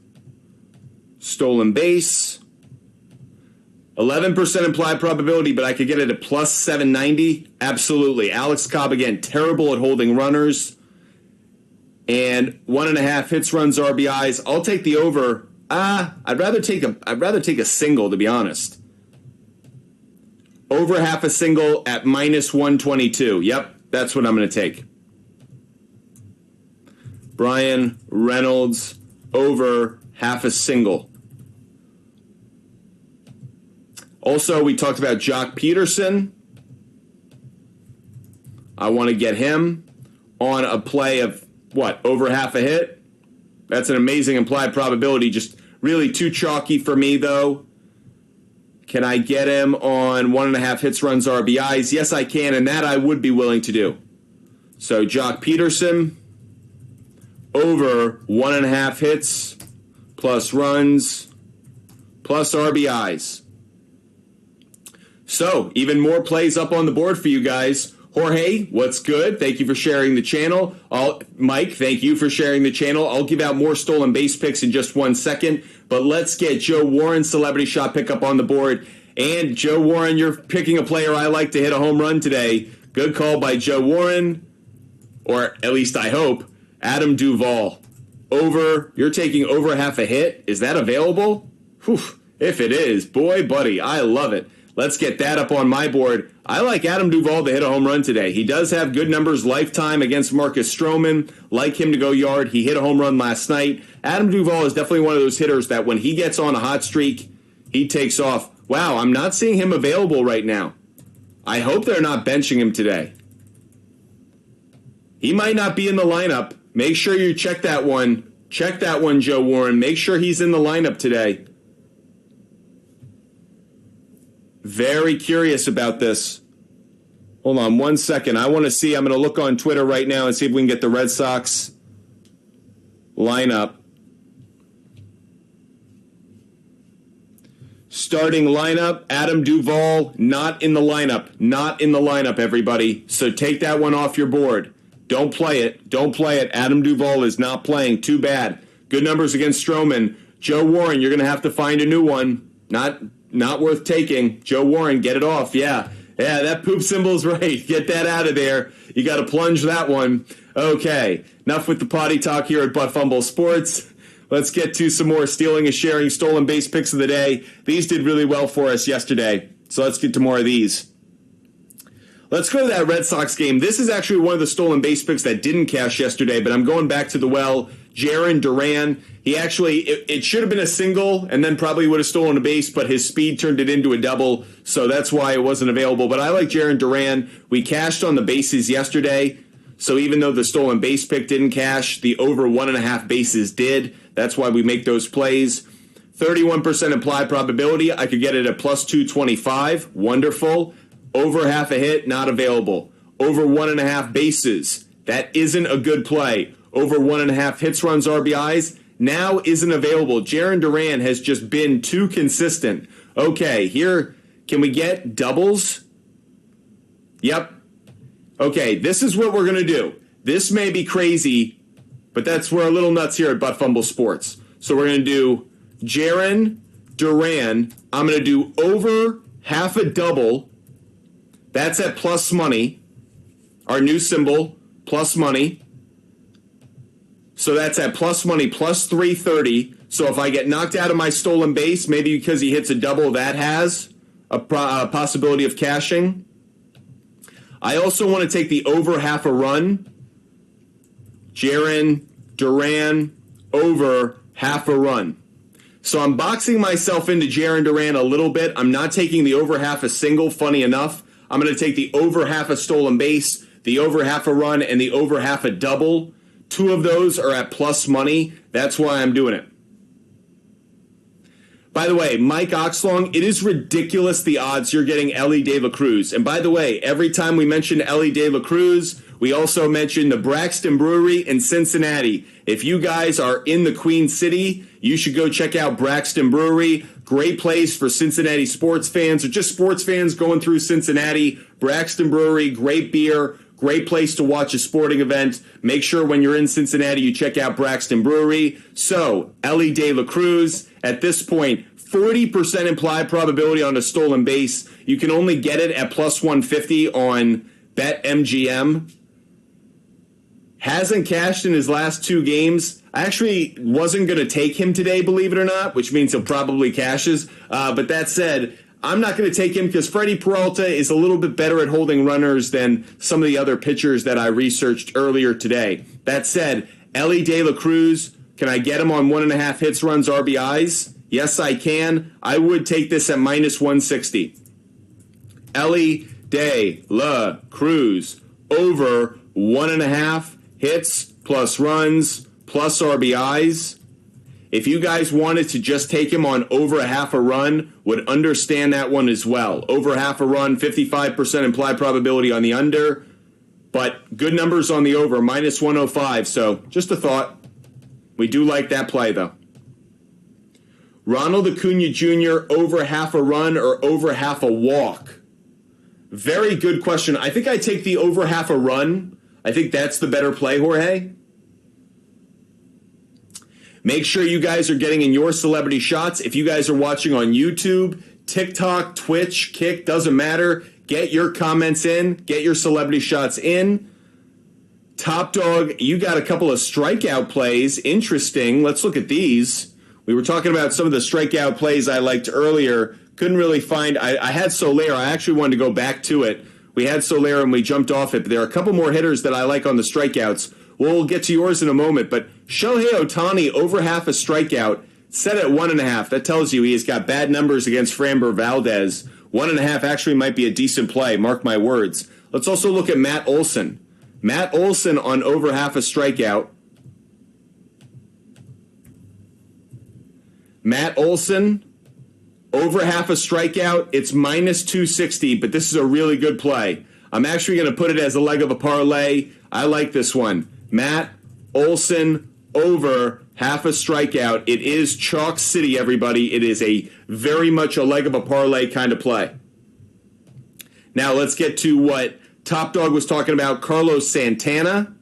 stolen base, 11% implied probability, but I could get it at plus 790. Absolutely. Alex Cobb, again, terrible at holding runners. And 1.5 hits, runs, RBIs. I'll take the over. I'd rather take a single, to be honest. Over half a single at minus 122. Yep, that's what I'm going to take. Brian Reynolds over half a single. Also, we talked about Jock Peterson. I want to get him on a play of, what, over half a hit? That's an amazing implied probability. Just really too chalky for me, though. Can I get him on 1.5 hits, runs, RBIs? Yes, I can, and that I would be willing to do. So Jock Peterson over 1.5 hits plus runs plus RBIs. So even more plays up on the board for you guys. Jorge, what's good? Thank you for sharing the channel. Mike, thank you for sharing the channel. I'll give out more stolen base picks in just 1 second, but let's get Joe Warren's celebrity shot pickup on the board. And Joe Warren, you're picking a player I like to hit a home run today. Good call by Joe Warren, or at least I hope. Adam Duvall. You're taking over half a hit? Is that available? Whew, if it is, boy, buddy, I love it. Let's get that up on my board. I like Adam Duvall to hit a home run today. He does have good numbers lifetime against Marcus Stroman. Like him to go yard. He hit a home run last night. Adam Duvall is definitely one of those hitters that when he gets on a hot streak, he takes off. Wow, I'm not seeing him available right now. I hope they're not benching him today. He might not be in the lineup. Make sure you check that one. Check that one, Joe Warren. Make sure he's in the lineup today. Very curious about this. Hold on 1 second. I want to see. I'm going to look on Twitter right now and see if we can get the Red Sox lineup. Starting lineup, Adam Duvall, not in the lineup. Not in the lineup, everybody. So take that one off your board. Don't play it. Don't play it. Adam Duvall is not playing. Too bad. Good numbers against Stroman. Joe Warren, you're going to have to find a new one. Not worth taking. Joe Warren, get it off. Yeah, that poop symbol's right. Get that out of there. You got to plunge that one. Okay, enough with the potty talk here at Butt Fumble Sports. Let's get to some more stealing and sharing stolen base picks of the day. These did really well for us yesterday, so let's get to more of these. Let's go to that Red Sox game. This is actually one of the stolen base picks that didn't cash yesterday, but I'm going back to the well. Jarren Duran, it should have been a single and then probably would have stolen a base, but his speed turned it into a double, so that's why it wasn't available. But I like Jarren Duran. We cashed on the bases yesterday, so even though the stolen base pick didn't cash, the over 1.5 bases did. That's why we make those plays. 31% implied probability. I could get it at plus 225. Wonderful. Over half a hit, not available. Over 1.5 bases. That isn't a good play. Over 1.5 hits, runs, RBIs. Now isn't available. Jarren Duran has just been too consistent. Okay, here, can we get doubles? Yep. Okay, this is what we're going to do. This may be crazy, but we're a little nuts here at Butt Fumble Sports. So we're going to do Jarren Duran. I'm going to do over half a double. That's at plus money. Our new symbol, plus money. So that's at plus money, plus 330. So if I get knocked out of my stolen base, maybe because he hits a double, that has a possibility of cashing. I also want to take the over half a run. Jarren Duran over half a run. So I'm boxing myself into Jarren Duran a little bit. I'm not taking the over half a single, funny enough. I'm going to take the over half a stolen base, the over half a run, and the over half a double. 2 of those are at plus money. That's why I'm doing it. By the way, Mike Oxlong, it is ridiculous the odds you're getting Ellie De La Cruz. And by the way, every time we mention Ellie De La Cruz, we also mention the Braxton Brewery in Cincinnati. If you guys are in the Queen City, you should go check out Braxton Brewery. Great place for Cincinnati sports fans or just sports fans going through Cincinnati. Braxton Brewery, great beer, great place to watch a sporting event. Make sure when you're in Cincinnati, you check out Braxton Brewery. So, Ellie De La Cruz, at this point, 40% implied probability on a stolen base. You can only get it at plus 150 on BetMGM. Hasn't cashed in his last 2 games. I actually wasn't going to take him today, believe it or not, which means he'll probably cashes. But that said, I'm not going to take him because Freddie Peralta is a little bit better at holding runners than some of the other pitchers that I researched earlier today. That said, Elly De La Cruz, can I get him on 1.5 hits, runs, RBIs? Yes, I can. I would take this at minus 160. Elly De La Cruz over 1.5 hits plus runs plus RBIs. If you guys wanted to just take him on over 0.5 run, would understand that one as well. Over 0.5 run, 55% implied probability on the under, but good numbers on the over, minus 105. So just a thought. We do like that play, though. Ronald Acuna Jr. over 0.5 run or over 0.5 walk? Very good question. I think I take the over 0.5 run. I think that's the better play, Jorge. Make sure you guys are getting in your celebrity shots. If you guys are watching on YouTube, TikTok, Twitch, Kick, doesn't matter. Get your comments in. Get your celebrity shots in. Top Dog, you got a couple of strikeout plays. Interesting. Let's look at these. We were talking about some of the strikeout plays I liked earlier. Couldn't really find. I had Soler. I actually wanted to go back to it. We had Soler and we jumped off it. But there are a couple more hitters that I like on the strikeouts. We'll get to yours in a moment. But Shohei Ohtani over 0.5 strikeout, set at 1.5. That tells you he has got bad numbers against Framber Valdez. 1.5 actually might be a decent play. Mark my words. Let's also look at Matt Olson. Matt Olson on over 0.5 strikeout. Matt Olson over 0.5 strikeout. It's minus 260, but this is a really good play. I'm actually going to put it as a leg of a parlay. I like this one. Matt Olson over 0.5 strikeout. It is Chalk City, everybody. It is a very much a leg of a parlay kind of play. Now let's get to what Top Dog was talking about. Carlos Santana.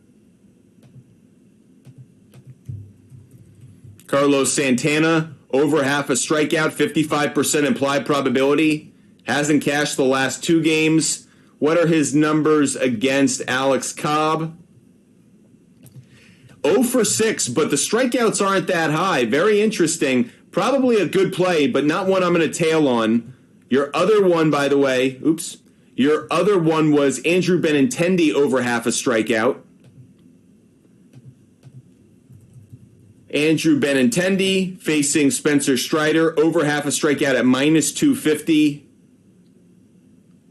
Carlos Santana over 0.5 strikeout, 55% implied probability. Hasn't cashed the last 2 games. What are his numbers against Alex Cobb? 0 for 6, but the strikeouts aren't that high. Very interesting. Probably a good play, but not one I'm going to tail on. Your other one, by the way, your other one was Andrew Benintendi over 0.5 strikeout. Andrew Benintendi facing Spencer Strider over 0.5 strikeout at minus 250.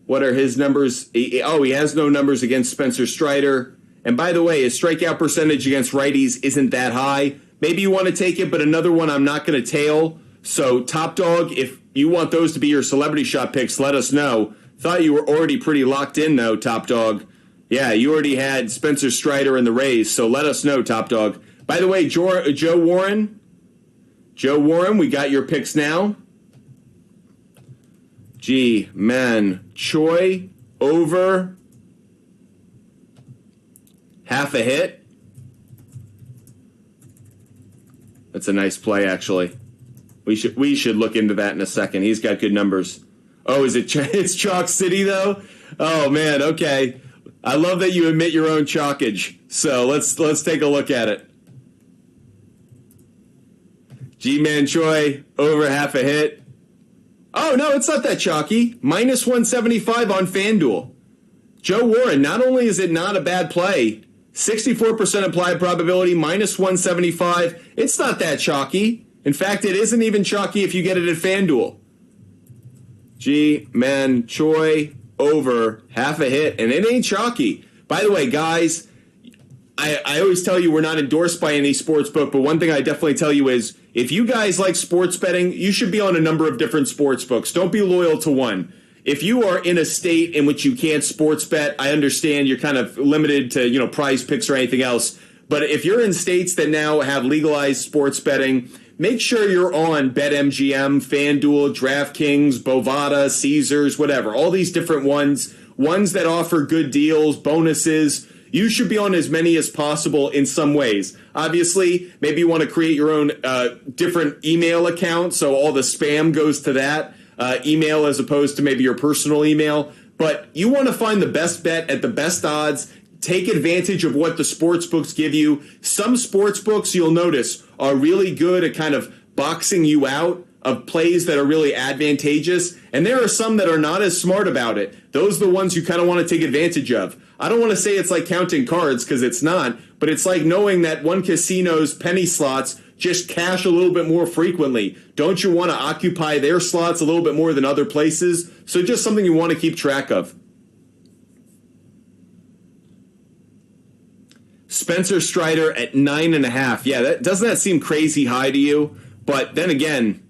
What are his numbers? He has no numbers against Spencer Strider. And by the way, his strikeout percentage against righties isn't that high. Maybe you want to take it, but another one I'm not going to tail. So Top Dog, if you want those to be your celebrity shot picks, let us know. Thought you were already pretty locked in, though, Top Dog. Yeah, you already had Spencer Strider and the Rays, so let us know, Top Dog. By the way, Joe Warren, we got your picks now. Choi over 0.5 hit. That's a nice play, actually. We should look into that in a second. He's got good numbers. Oh, it's Chalk City, though? Oh, man, okay. I love that you admit your own chalkage. So let's take a look at it. Choi over 0.5 hit. Oh, no, it's not that chalky. Minus 175 on FanDuel. Joe Warren, not only is it not a bad play, 64% implied probability, minus 175. It's not that chalky. In fact, it isn't even chalky if you get it at FanDuel. Choi over 0.5 hit, and it ain't chalky. By the way, guys, I always tell you we're not endorsed by any sports book, but one thing I definitely tell you is if you guys like sports betting, you should be on a number of different sports books. Don't be loyal to one. If you are in a state in which you can't sports bet, I understand you're kind of limited to, Prize Picks or anything else. But if you're in states that now have legalized sports betting, make sure you're on BetMGM, FanDuel, DraftKings, Bovada, Caesars, whatever. All these different ones that offer good deals, bonuses. you should be on as many as possible in some ways. Obviously, maybe you want to create your own different email account, so all the spam goes to that email as opposed to maybe your personal email. But you want to find the best bet at the best odds. Take advantage of what the sports books give you. Some sports books, you'll notice, are really good at kind of boxing you out of plays that are really advantageous. And there are some that are not as smart about it. Those are the ones you kind of want to take advantage of. I don't want to say it's like counting cards because it's not, but it's like knowing that one casino's penny slots just cash a little bit more frequently. Don't you want to occupy their slots a little bit more than other places? So just something you want to keep track of. Spencer Strider at 9.5. Yeah, doesn't that seem crazy high to you? But then again,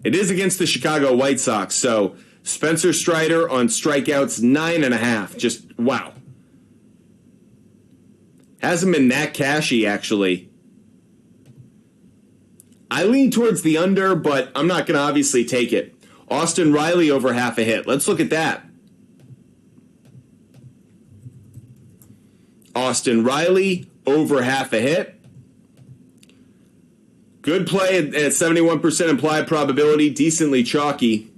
it is against the Chicago White Sox. So Spencer Strider on strikeouts 9.5. Just wow. Hasn't been that cashy, actually. I lean towards the under, but I'm not going to obviously take it. Austin Riley over half a hit. Let's look at that. Austin Riley over half a hit. Good play at 71% implied probability, decently chalky.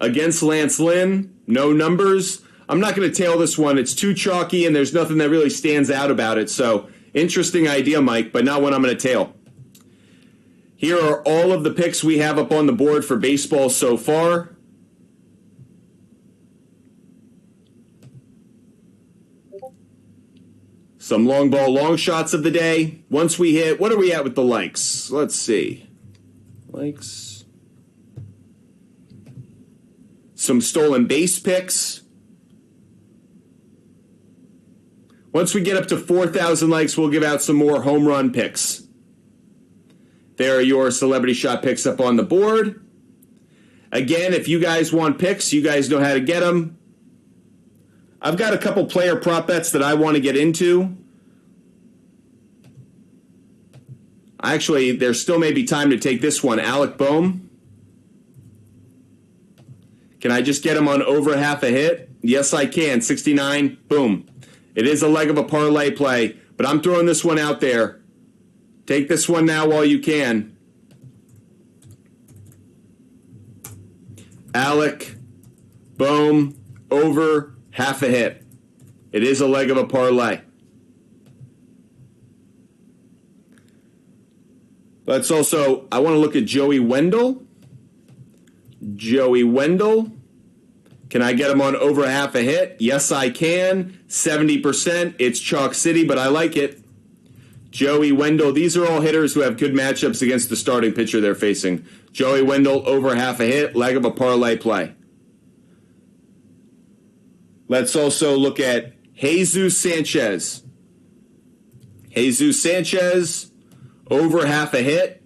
Against Lance Lynn, no numbers. I'm not going to tail this one. It's too chalky, and there's nothing that really stands out about it. So, interesting idea, Mike, but not one I'm going to tail. Here are all of the picks we have up on the board for baseball so far. Some long ball, long shots of the day. Once we hit, what are we at with the likes? Let's see. Likes. Some stolen base picks. Once we get up to 4,000 likes, we'll give out some more home run picks. There are your celebrity shot picks up on the board. Again, if you guys want picks, you guys know how to get them. I've got a couple player prop bets that I want to get into. Actually, there still may be time to take this one. Alec Boehm. Can I just get him on over half a hit? Yes, I can. 69. Boom. It is a leg of a parlay play, but I'm throwing this one out there. Take this one now while you can. Alec Boehm over half a hit. It is a leg of a parlay. Let's also, I want to look at Joey Wendell. Joey Wendell. Can I get him on over half a hit? Yes, I can. 70%. It's Chalk City, but I like it. Joey Wendell. These are all hitters who have good matchups against the starting pitcher they're facing. Joey Wendell over half a hit. Leg of a parlay play. Let's also look at Jesus Sanchez. Jesus Sanchez over half a hit.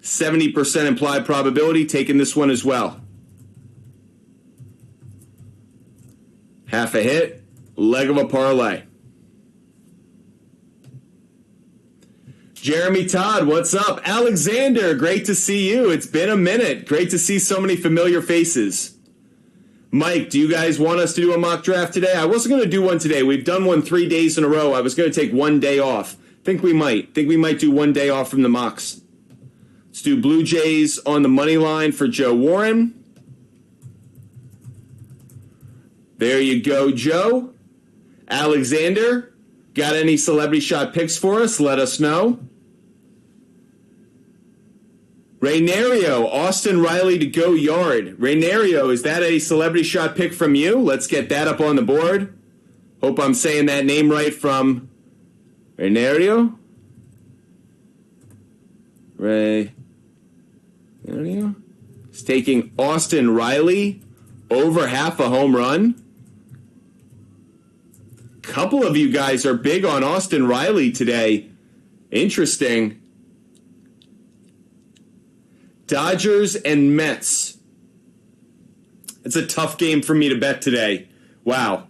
70% implied probability. Taking this one as well. Half a hit. Leg of a parlay. Jeremy Todd, what's up? Alexander, great to see you. It's been a minute. Great to see so many familiar faces. Mike, do you guys want us to do a mock draft today? I wasn't going to do one today. We've done one 3 days in a row. I was going to take 1 day off. Think we might do 1 day off from the mocks. Let's do Blue Jays on the money line for Joe Warren. There you go, Joe. Alexander, got any celebrity shot picks for us? Let us know. Raynario, Austin Riley to go yard. Raynario, is that a celebrity shot pick from you? Let's get that up on the board. Hope I'm saying that name right from Raynario. Raynario. He's taking Austin Riley over half a home run. Couple of you guys are big on Austin Riley today. Interesting. Dodgers and Mets. It's a tough game for me to bet today. Wow.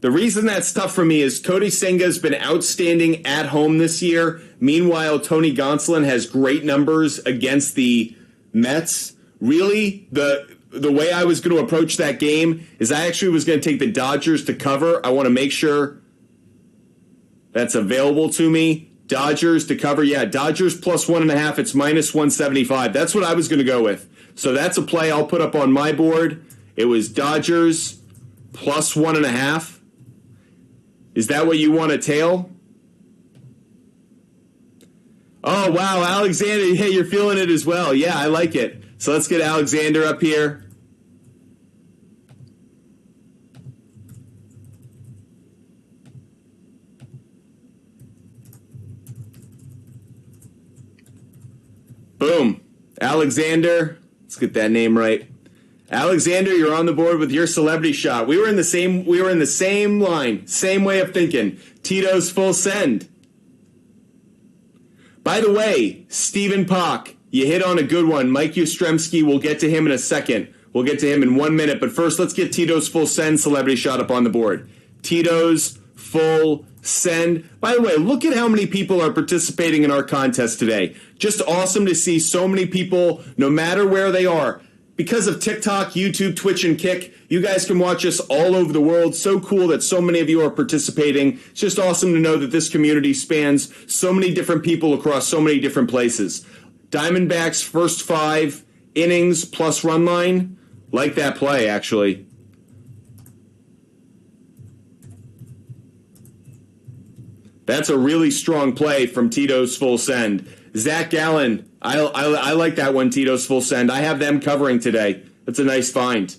The reason that's tough for me is Cody Senga's been outstanding at home this year. Meanwhile, Tony Gonsolin has great numbers against the Mets. Really, the way I was going to approach that game is I actually was going to take the Dodgers to cover. I want to make sure that's available to me. Dodgers to cover. Yeah, Dodgers plus 1.5. It's minus 175. That's what I was going to go with. So that's a play I'll put up on my board. It was Dodgers plus 1.5. Is that what you want to tail? Oh, wow, Alexander. Hey, you're feeling it as well. Yeah, I like it. So let's get Alexander up here. Boom. Alexander. Let's get that name right. Alexander, you're on the board with your celebrity shot. We were in the same line, same way of thinking. Tito's full send. By the way, Stephen Pock, you hit on a good one. Mike Yastrzemski, we'll get to him in a second. We'll get to him in 1 minute. But first, let's get Tito's full send celebrity shot up on the board. Tito's full send. By the way, look at how many people are participating in our contest today. Just awesome to see so many people, no matter where they are. Because of TikTok, YouTube, Twitch, and Kick, you guys can watch us all over the world. So cool that so many of you are participating. It's just awesome to know that this community spans so many different people across so many different places. Diamondbacks first 5 innings plus run line. Like that play, actually. That's a really strong play from Tito's full send. Zach Gallen, I like that one, Tito's full send. I have them covering today. That's a nice find.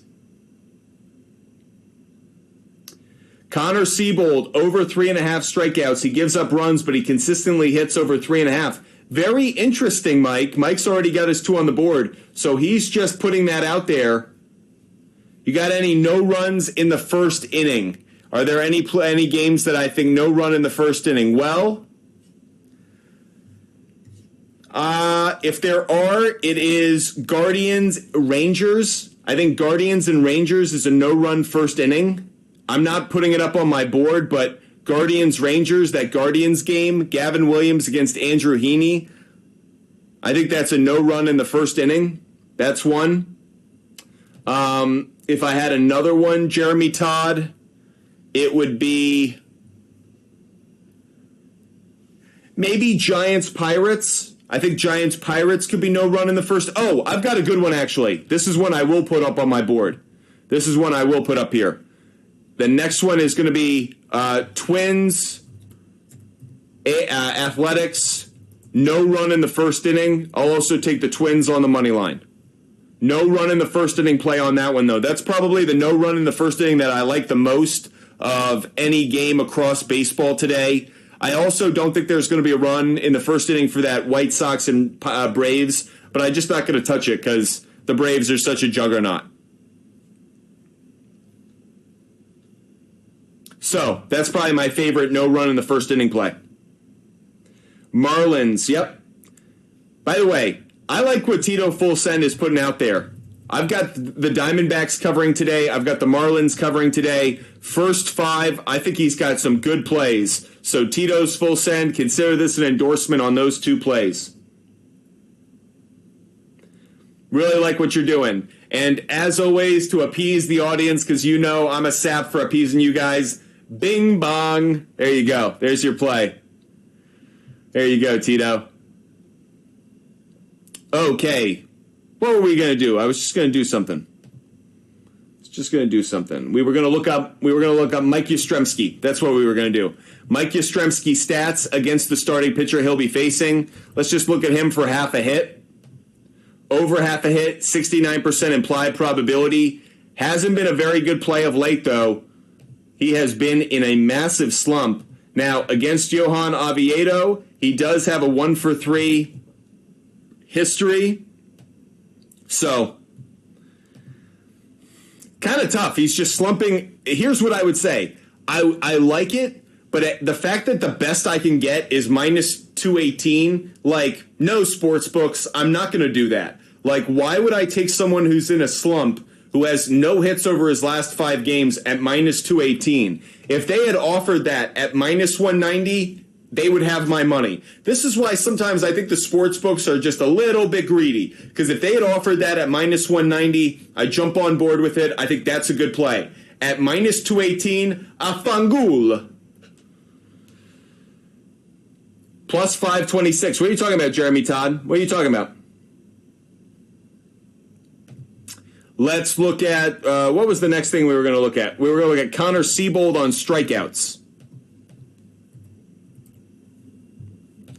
Connor Siebold, over 3.5 strikeouts. He gives up runs, but he consistently hits over 3.5. Very interesting, Mike. Mike's already got his 2 on the board, so he's just putting that out there. You got any no runs in the first inning? Are there any games that I think no run in the first inning? Well, if there are, it is Guardians Rangers. I think Guardians and Rangers is a no-run first inning. I'm not putting it up on my board, but Guardians Rangers, that Guardians game, Gavin Williams against Andrew Heaney, I think that's a no-run in the first inning. That's one. If I had another one, Jeremy Todd, it would be maybe Giants Pirates. I think Giants Pirates could be no run in the first. Oh, I've got a good one, actually. This is one I will put up on my board. This is one I will put up here. The next one is going to be Twins, Athletics, no run in the first inning. I'll also take the Twins on the money line. No run in the first inning play on that one, though. That's probably the no run in the first inning that I like the most of any game across baseball today. I also don't think there's going to be a run in the first inning for that White Sox and Braves, but I'm just not going to touch it because the Braves are such a juggernaut. So that's probably my favorite no run in the first inning play. Marlins, yep. By the way, I like what Tito Full Send is putting out there. I've got the Diamondbacks covering today. I've got the Marlins covering today. First 5, I think he's got some good plays. So Tito's Full Send, consider this an endorsement on those 2 plays. Really like what you're doing. And as always, to appease the audience, because you know I'm a sap for appeasing you guys, bing bong. There you go. There's your play. There you go, Tito. Okay. What were we going to do? I was just going to do something. We were going to look up Mike Yastrzemski. That's what we were going to do. Mike Yastrzemski stats against the starting pitcher he'll be facing. Let's just look at him for half a hit. Over half a hit, 69% implied probability. Hasn't been a very good play of late, though. He has been in a massive slump. Now, against Johan Oviedo, he does have a 1-for-3 history. So, kind of tough. He's just slumping. Here's what I would say. I like it, but the fact that the best I can get is minus 218, like, no sports books, I'm not going to do that. Like, why would I take someone who's in a slump, who has no hits over his last 5 games, at minus 218? If they had offered that at minus 190, they would have my money. This is why sometimes I think the sports books are just a little bit greedy. Because if they had offered that at minus 190, I jump on board with it. I think that's a good play. At minus 218, a fangul. Plus 526. What are you talking about, Jeremy Todd? What are you talking about? Let's look at, what was the next thing we were going to look at? We were going to look at Connor Siebold on strikeouts.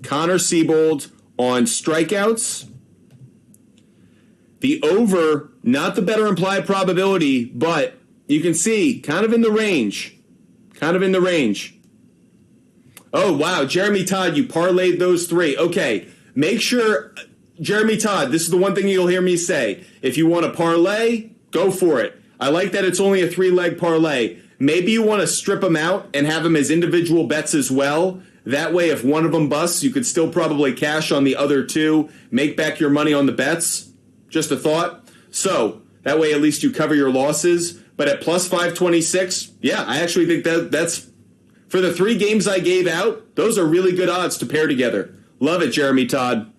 Connor Siebold on strikeouts. The over, not the better implied probability, but you can see kind of in the range. Kind of in the range. Oh, wow. Jeremy Todd, you parlayed those three. Okay. Make sure, Jeremy Todd, this is the one thing you'll hear me say. If you want to parlay, go for it. I like that it's only a 3-leg parlay. Maybe you want to strip them out and have them as individual bets as well. That way, if one of them busts, you could still probably cash on the other two, make back your money on the bets. Just a thought. So, that way at least you cover your losses. But at plus 526, yeah, I actually think that's, for the 3 games I gave out, those are really good odds to pair together. Love it, Jeremy Todd.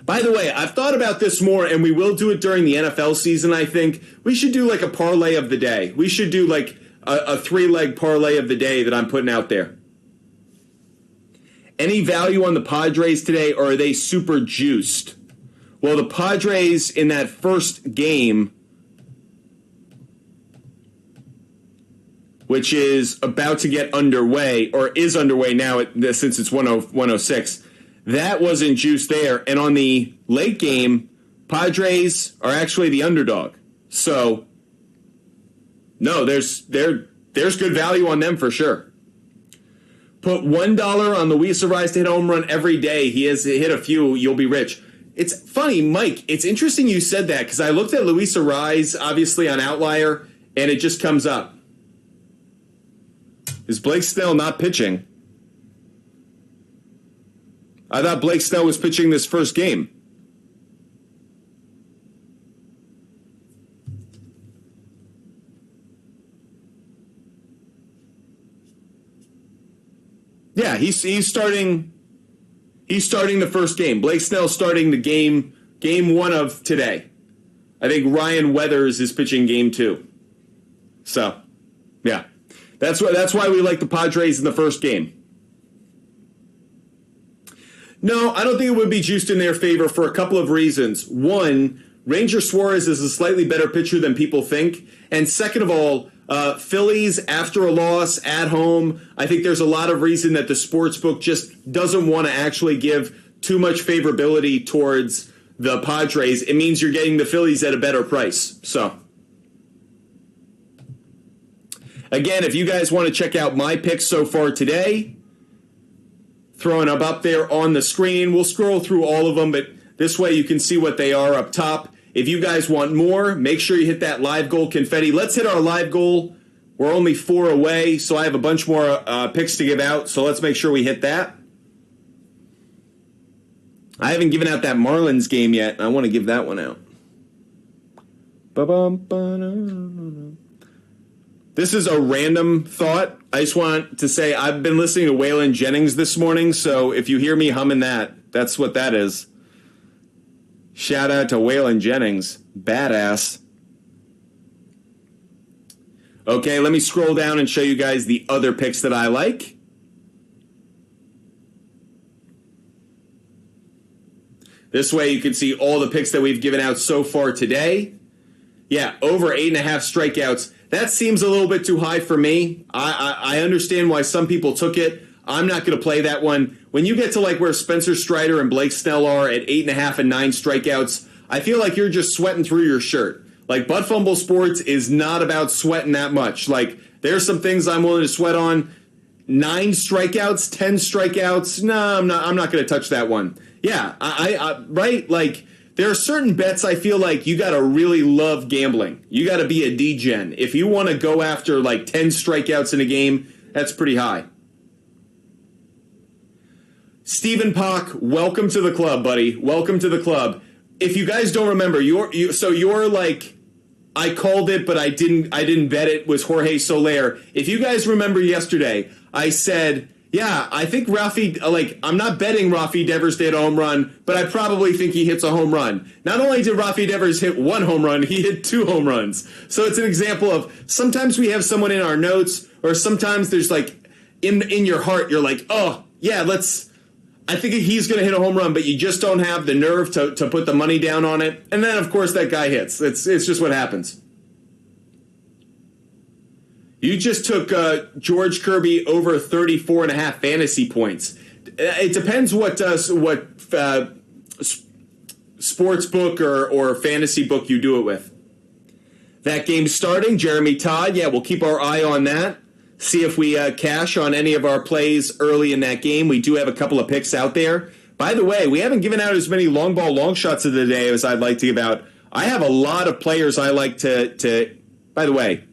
By the way, I've thought about this more, and we will do it during the NFL season, I think. We should do like a parlay of the day. We should do like a 3-leg parlay of the day that I'm putting out there. Any value on the Padres today, or are they super juiced? Well, the Padres in that first game, which is about to get underway, or is underway now since it's 106, that wasn't juiced there. And on the late game, Padres are actually the underdog. So, no, there's good value on them for sure. Put $1 on Luis Arraez to hit a home run every day. He has hit a few. You'll be rich. It's funny, Mike. It's interesting you said that because I looked at Luis Arraez, obviously on Outlier, and it just comes up. Is Blake Snell not pitching? I thought Blake Snell was pitching this first game. Yeah, he's starting. He's starting the first game. Blake Snell starting the game 1 of today. I think Ryan Weathers is pitching game 2. So, yeah, that's why we like the Padres in the first game. No, I don't think it would be juiced in their favor for a couple of reasons. One, Ranger Suarez is a slightly better pitcher than people think, and second of all, Phillies, after a loss at home, I think there's a lot of reason that the sportsbook just doesn't want to actually give too much favorability towards the Padres. It means you're getting the Phillies at a better price. So, again, if you guys want to check out my picks so far today, throwing them up there on the screen. We'll scroll through all of them, but this way you can see what they are up top. If you guys want more, make sure you hit that live goal confetti. Let's hit our live goal. We're only 4 away, so I have a bunch more picks to give out, so let's make sure we hit that. I haven't given out that Marlins game yet, and I want to give that one out. This is a random thought. I just want to say I've been listening to Waylon Jennings this morning, so if you hear me humming that, that's what that is. Shout out to Waylon Jennings. Badass. Okay, let me scroll down and show you guys the other picks that I like. This way you can see all the picks that we've given out so far today. Yeah, over 8.5 strikeouts. That seems a little bit too high for me. I understand why some people took it. I'm not going to play that one. When you get to like where Spencer Strider and Blake Snell are at 8.5 and 9 strikeouts, I feel like you're just sweating through your shirt. Like, Butt Fumble Sports is not about sweating that much. Like, there's some things I'm willing to sweat on. 9 strikeouts, 10 strikeouts. No, I'm not going to touch that one. Yeah, right? Like, there are certain bets I feel like you got to really love gambling. You got to be a degen. If you want to go after like 10 strikeouts in a game, that's pretty high. Stephen Pock, welcome to the club, buddy. Welcome to the club. If you guys don't remember, you're like, I called it, but I didn't bet it, was Jorge Soler. If you guys remember yesterday, I said, yeah, I think I'm not betting Rafi Devers to hit a home run, but I probably think he hits a home run. Not only did Rafi Devers hit 1 home run, he hit 2 home runs. So it's an example of sometimes we have someone in our notes, or sometimes there's like in your heart, you're like, oh, yeah, I think he's going to hit a home run, but you just don't have the nerve to put the money down on it. And then, of course, that guy hits. It's just what happens. You just took George Kirby over 34.5 fantasy points. It depends what sports book or fantasy book you do it with. That game's starting. Jeremy Todd, yeah, we'll keep our eye on that. See if we cash on any of our plays early in that game. We do have a couple of picks out there. By the way, we haven't given out as many long ball long shots of the day as I'd like to give out. I have a lot of players I like to by the way,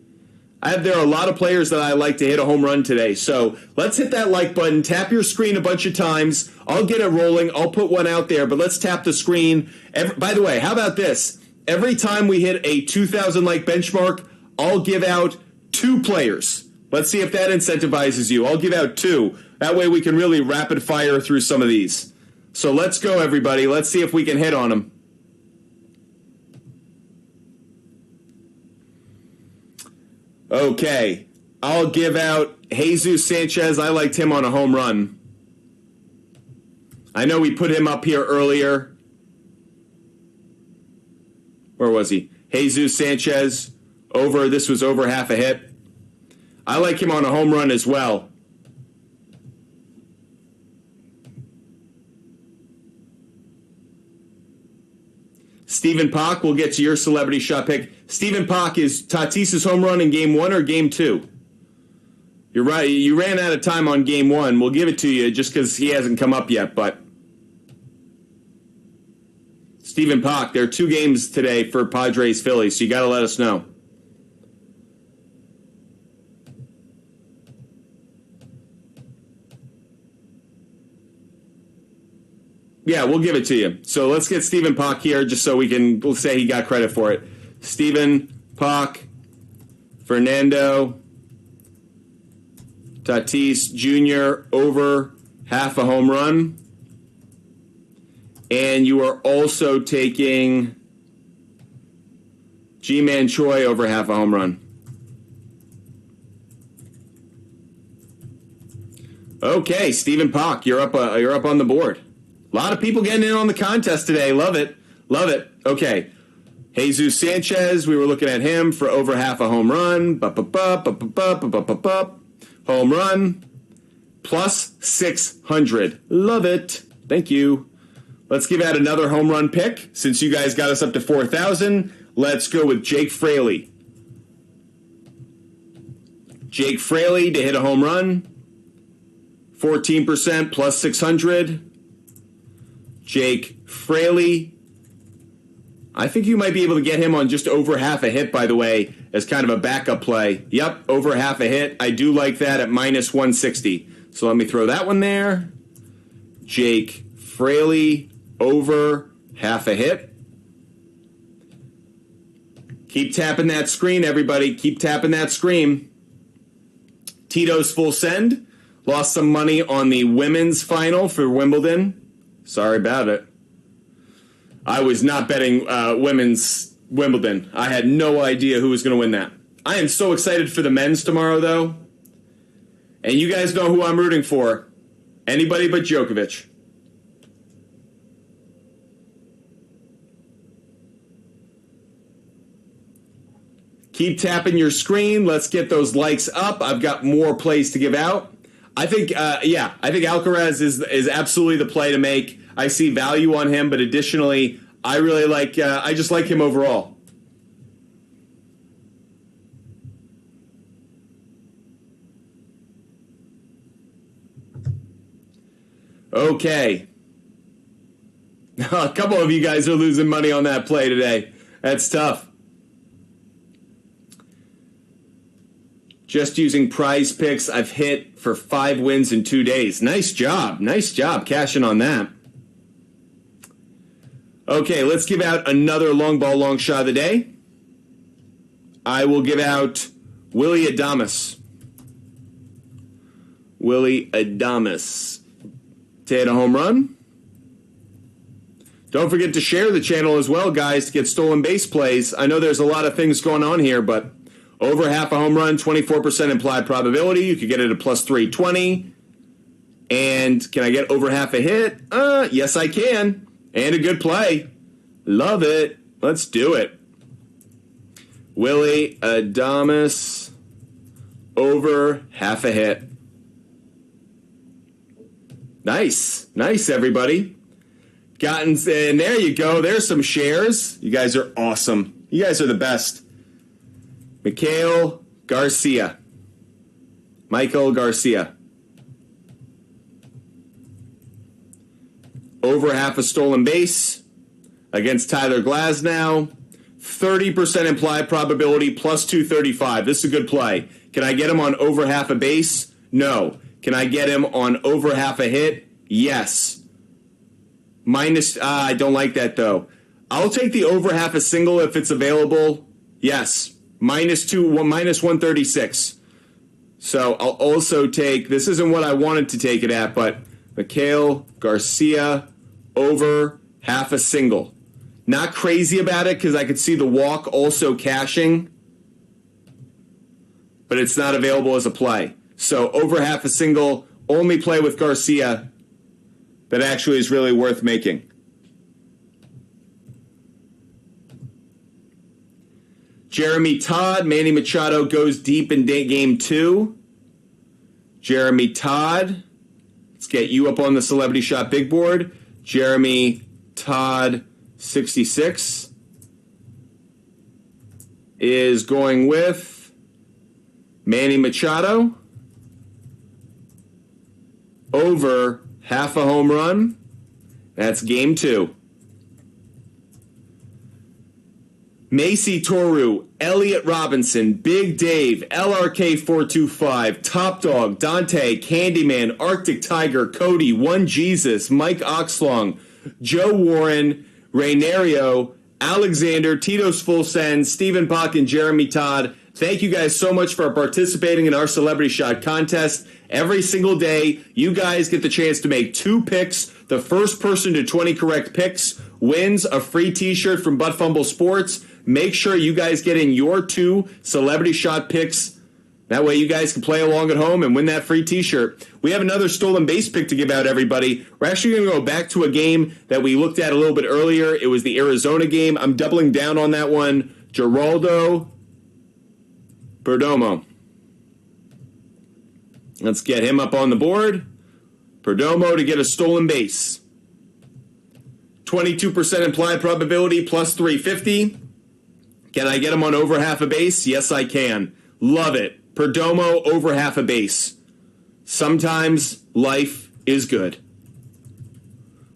there are a lot of players that I like to hit a home run today. So let's hit that like button. Tap your screen a bunch of times. I'll get it rolling. I'll put one out there, but let's tap the screen. By the way, how about this? Every time we hit a 2,000 like benchmark, I'll give out 2 players. Let's see if that incentivizes you. I'll give out 2. That way we can really rapid fire through some of these. So let's go, everybody. Let's see if we can hit on them. Okay. I'll give out Jesus Sanchez. I liked him on a home run. I know we put him up here earlier. Where was he? Jesus Sanchez. This was over half a hit. I like him on a home run as well. Stephen Pock, we'll get to your celebrity shot pick. Stephen Pock is Tatis's home run in game 1 or game 2? You're right. You ran out of time on game 1. We'll give it to you just because he hasn't come up yet, but Stephen Pock, there are 2 games today for Padres Phillies, so you got to let us know. Yeah, we'll give it to you. So let's get Stephen Pock here just so we'll say he got credit for it. Stephen Pock, Fernando Tatis Jr. over half a home run. And you are also taking G-Man Choi over half a home run. Okay, Stephen Pock, you're up on the board. A lot of people getting in on the contest today. Love it. Love it. Okay. Jesus Sanchez, we were looking at him for over half a home run. Home run. Plus 600. Love it. Thank you. Let's give out another home run pick. Since you guys got us up to 4,000, let's go with Jake Fraley. Jake Fraley to hit a home run. 14% plus 600. Jake Fraley. I think you might be able to get him on just over half a hit, by the way, as kind of a backup play. Yep, over half a hit. I do like that at minus 160. So let me throw that one there. Jake Fraley over half a hit. Keep tapping that screen, everybody. Keep tapping that screen. Tito's full send. Lost some money on the women's final for Wimbledon. Sorry about it. I was not betting women's Wimbledon. I had no idea who was going to win that. I am so excited for the men's tomorrow, though. And you guys know who I'm rooting for. Anybody but Djokovic. Keep tapping your screen. Let's get those likes up. I've got more plays to give out. I think Alcaraz is absolutely the play to make. I see value on him, but additionally, I really I just like him overall. Okay. A couple of you guys are losing money on that play today. That's tough. Just using Prize Picks, I've hit for 5 wins in 2 days. Nice job. Nice job cashing on that. Okay, let's give out another long ball long shot of the day. I will give out Willy Adames. Willy Adames to hit a home run. Don't forget to share the channel as well, guys, to get stolen base plays. I know there's a lot of things going on here, but over half a home run, 24% implied probability. You could get it at plus 320. And can I get over half a hit? Yes, I can. And a good play. Love it. Let's do it. Willie Adames over half a hit. Nice. Nice, everybody. And there you go. There's some shares. You guys are awesome. You guys are the best. Michael Garcia. Over half a stolen base against Tyler Glasnow. 30% implied probability plus 235. This is a good play. Can I get him on over half a base? No. Can I get him on over half a hit? Yes. I don't like that though. I'll take the over half a single if it's available. Yes. Minus 136. So I'll also take, this isn't what I wanted to take it at, but Mikhail Garcia over half a single. Not crazy about it because I could see the walk also cashing, but it's not available as a play. So over half a single, only play with Garcia that actually is really worth making. Jeremy Todd, Manny Machado goes deep in game 2. Jeremy Todd, let's get you up on the Celebrity Shot big board. Jeremy Todd, 66, is going with Manny Machado over half a home run. That's game 2. Macy Toru, Elliot Robinson, Big Dave, LRK425, Top Dog, Dante, Candyman, Arctic Tiger, Cody, One Jesus, Mike Oxlong, Joe Warren, Raynario, Alexander, Tito's Full Send, Stephen Bach, and Jeremy Todd. Thank you guys so much for participating in our Celebrity Shot contest. Every single day, you guys get the chance to make 2 picks. The first person to 20 correct picks wins a free t-shirt from Butt Fumble Sports. Make sure you guys get in your 2 Celebrity Shot picks. That way you guys can play along at home and win that free t-shirt. We have another stolen base pick to give out, everybody. We're actually going to go back to a game that we looked at a little bit earlier. It was the Arizona game. I'm doubling down on that one. Geraldo Perdomo. Let's get him up on the board. Perdomo to get a stolen base. 22% implied probability plus 350. Can I get him on over half a base? Yes, I can. Love it. Perdomo over half a base. Sometimes life is good.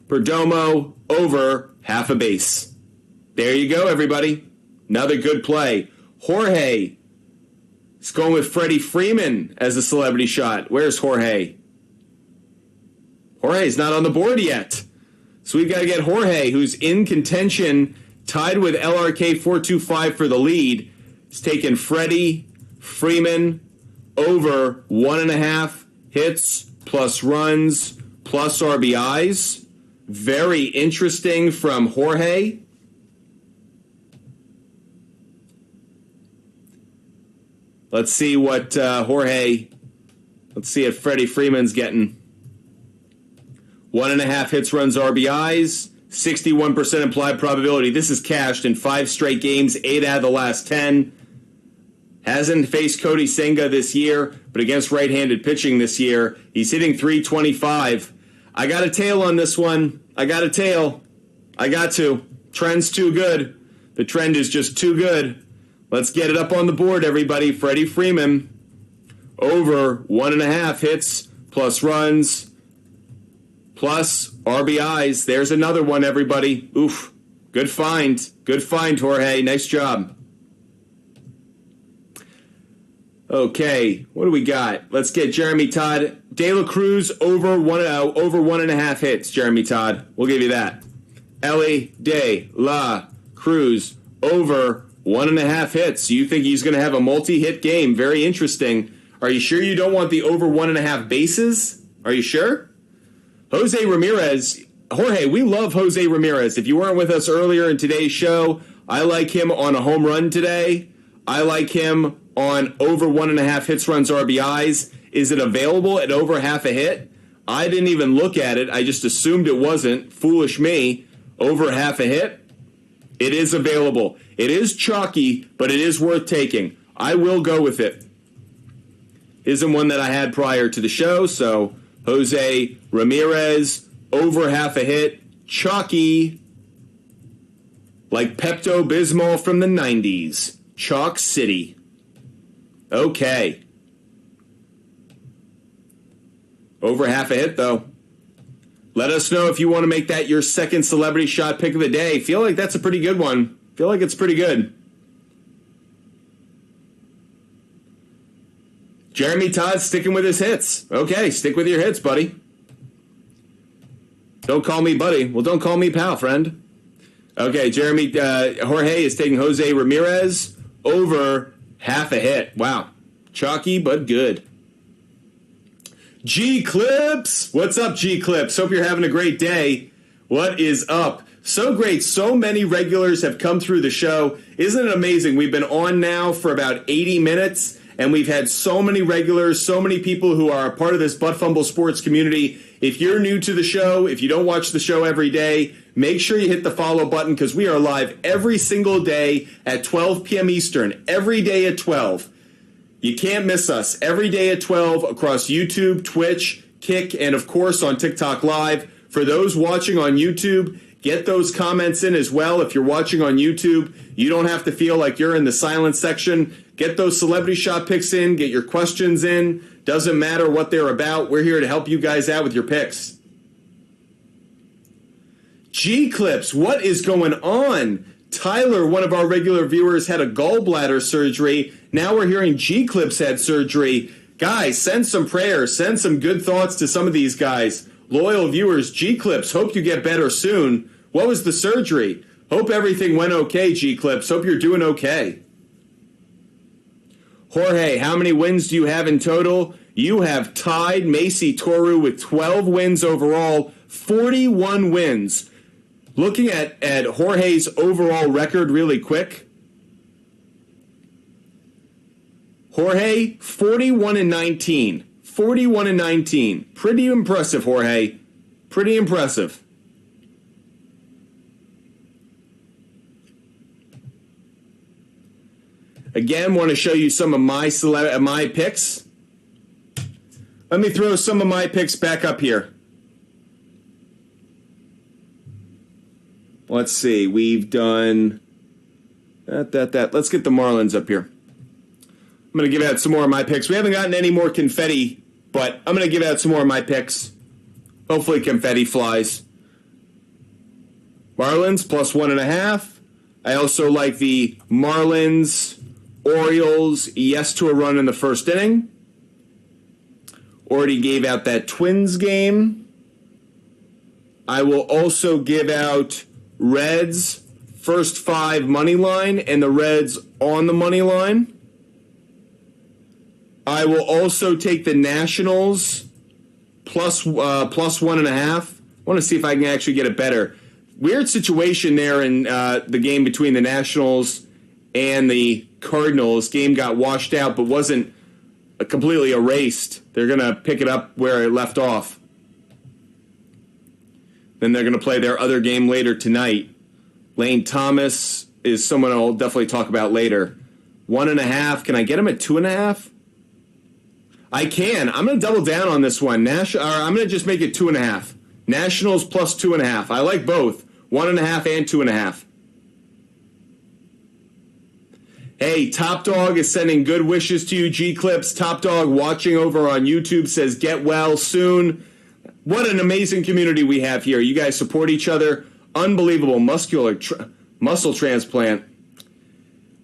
Perdomo over half a base. There you go, everybody. Another good play. Jorge is going with Freddie Freeman as a Celebrity Shot. Where's Jorge? Jorge's not on the board yet. So we've got to get Jorge, who's in contention, tied with LRK425 for the lead. He's taken Freddie Freeman over 1.5 hits plus runs plus RBIs. Very interesting from Jorge. Let's see what let's see if Freddie Freeman's getting. 1.5 hits, runs, RBIs, 61% implied probability. This is cashed in 5 straight games, 8 out of the last 10. Hasn't faced Cody Senga this year, but against right-handed pitching this year, he's hitting .325. I got a tail on this one. I got to. Trend's too good. The trend is just too good. Let's get it up on the board, everybody. Freddie Freeman over 1.5 hits plus runs plus RBIs. There's another one, everybody. Oof. Good find. Good find, Jorge. Nice job. Okay, what do we got? Let's get Jeremy Todd. De La Cruz over 1.5 hits, Jeremy Todd. We'll give you that. Ellie De La Cruz over 1.5 hits. You think he's going to have a multi-hit game? Very interesting. Are you sure you don't want the over 1.5 bases? Are you sure? Jose Ramirez. Jorge, we love Jose Ramirez. If you weren't with us earlier in today's show, I like him on a home run today. I like him on over 1.5 hits, runs, RBIs. Is it available at over half a hit? I didn't even look at it. I just assumed it wasn't. Foolish me. Over half a hit. It is available. It is chalky, but it is worth taking. I will go with it. Isn't one that I had prior to the show, so Jose Ramirez, over half a hit. Chalky. Like Pepto-Bismol from the 90s. Chalk City. Okay. Over half a hit, though. Let us know if you want to make that your second celebrity shot pick of the day. Feel like that's a pretty good one. Feel like it's pretty good. Jeremy Todd sticking with his hits. Okay, stick with your hits, buddy. Don't call me buddy. Well, don't call me pal, friend. Okay, Jorge is taking Jose Ramirez over half a hit. Wow. Chalky, but good. G-Clips! What's up, G-Clips? Hope you're having a great day. What is up? So great. So many regulars have come through the show. Isn't it amazing? We've been on now for about 80 minutes, and we've had so many regulars, so many people who are a part of this Butt Fumble Sports community. If you're new to the show, if you don't watch the show every day, make sure you hit the follow button because we are live every single day at 12 p.m. Eastern, every day at 12. You can't miss us every day at 12 across YouTube, Twitch, Kick, and of course on TikTok Live. For those watching on YouTube, get those comments in as well. If you're watching on YouTube, you don't have to feel like you're in the silent section. Get those celebrity shot picks in. Get your questions in. Doesn't matter what they're about. We're here to help you guys out with your picks. G-Clips, what is going on? Tyler, one of our regular viewers, had a gallbladder surgery. Now we're hearing G-Clips had surgery. Guys, send some prayers. Send some good thoughts to some of these guys. Loyal viewers, G-Clips, hope you get better soon. What was the surgery? Hope everything went okay, G-Clips. Hope you're doing okay. Jorge, how many wins do you have in total? You have tied Macy Toru with 12 wins overall, 41 wins. Looking at Jorge's overall record really quick. Jorge, 41-19. 41-19. Pretty impressive, Jorge. Pretty impressive. Again, want to show you some of my picks. Let me throw some of my picks back up here. Let's see. We've done that. Let's get the Marlins up here. I'm going to give out some more of my picks. We haven't gotten any more confetti, but I'm going to give out some more of my picks. Hopefully confetti flies. Marlins plus 1.5. I also like the Marlins, Orioles, yes to a run in the first inning. Already gave out that Twins game. I will also give out Reds first 5 money line and the Reds on the money line. I will also take the Nationals plus 1.5. I want to see if I can actually get it better. Weird situation there in the game between the Nationals and the Cardinals. Game got washed out but wasn't completely erased. They're going to pick it up where it left off. Then they're going to play their other game later tonight. Lane Thomas is someone I'll definitely talk about later. 1.5. Can I get him at 2.5? I can. I'm going to double down on this one. I'm going to just make it 2.5. Nationals plus 2.5. I like both. 1.5 and 2.5. Hey, Top Dog is sending good wishes to you, G-Clips. Top Dog watching over on YouTube says get well soon. What an amazing community we have here. You guys support each other. Unbelievable muscle transplant.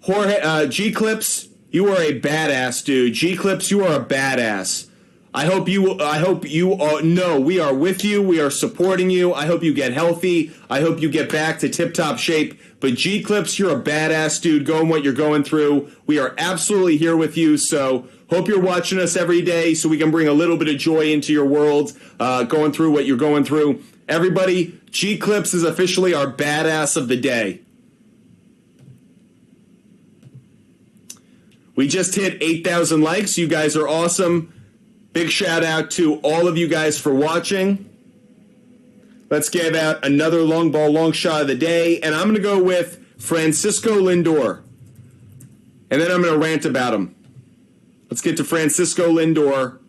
Jorge, G-Clips, you are a badass, dude. G-Clips, you are a badass. I hope you know we are with you. We are supporting you. I hope you get healthy. I hope you get back to tip-top shape. But G-Clips, you're a badass, dude, going what you're going through. We are absolutely here with you, so hope you're watching us every day so we can bring a little bit of joy into your world, going through what you're going through. Everybody, G-Clips is officially our badass of the day. We just hit 8,000 likes. You guys are awesome. Big shout out to all of you guys for watching. Let's give out another long ball, long shot of the day, and I'm going to go with Francisco Lindor. And then I'm going to rant about him. Let's get to Francisco Lindor.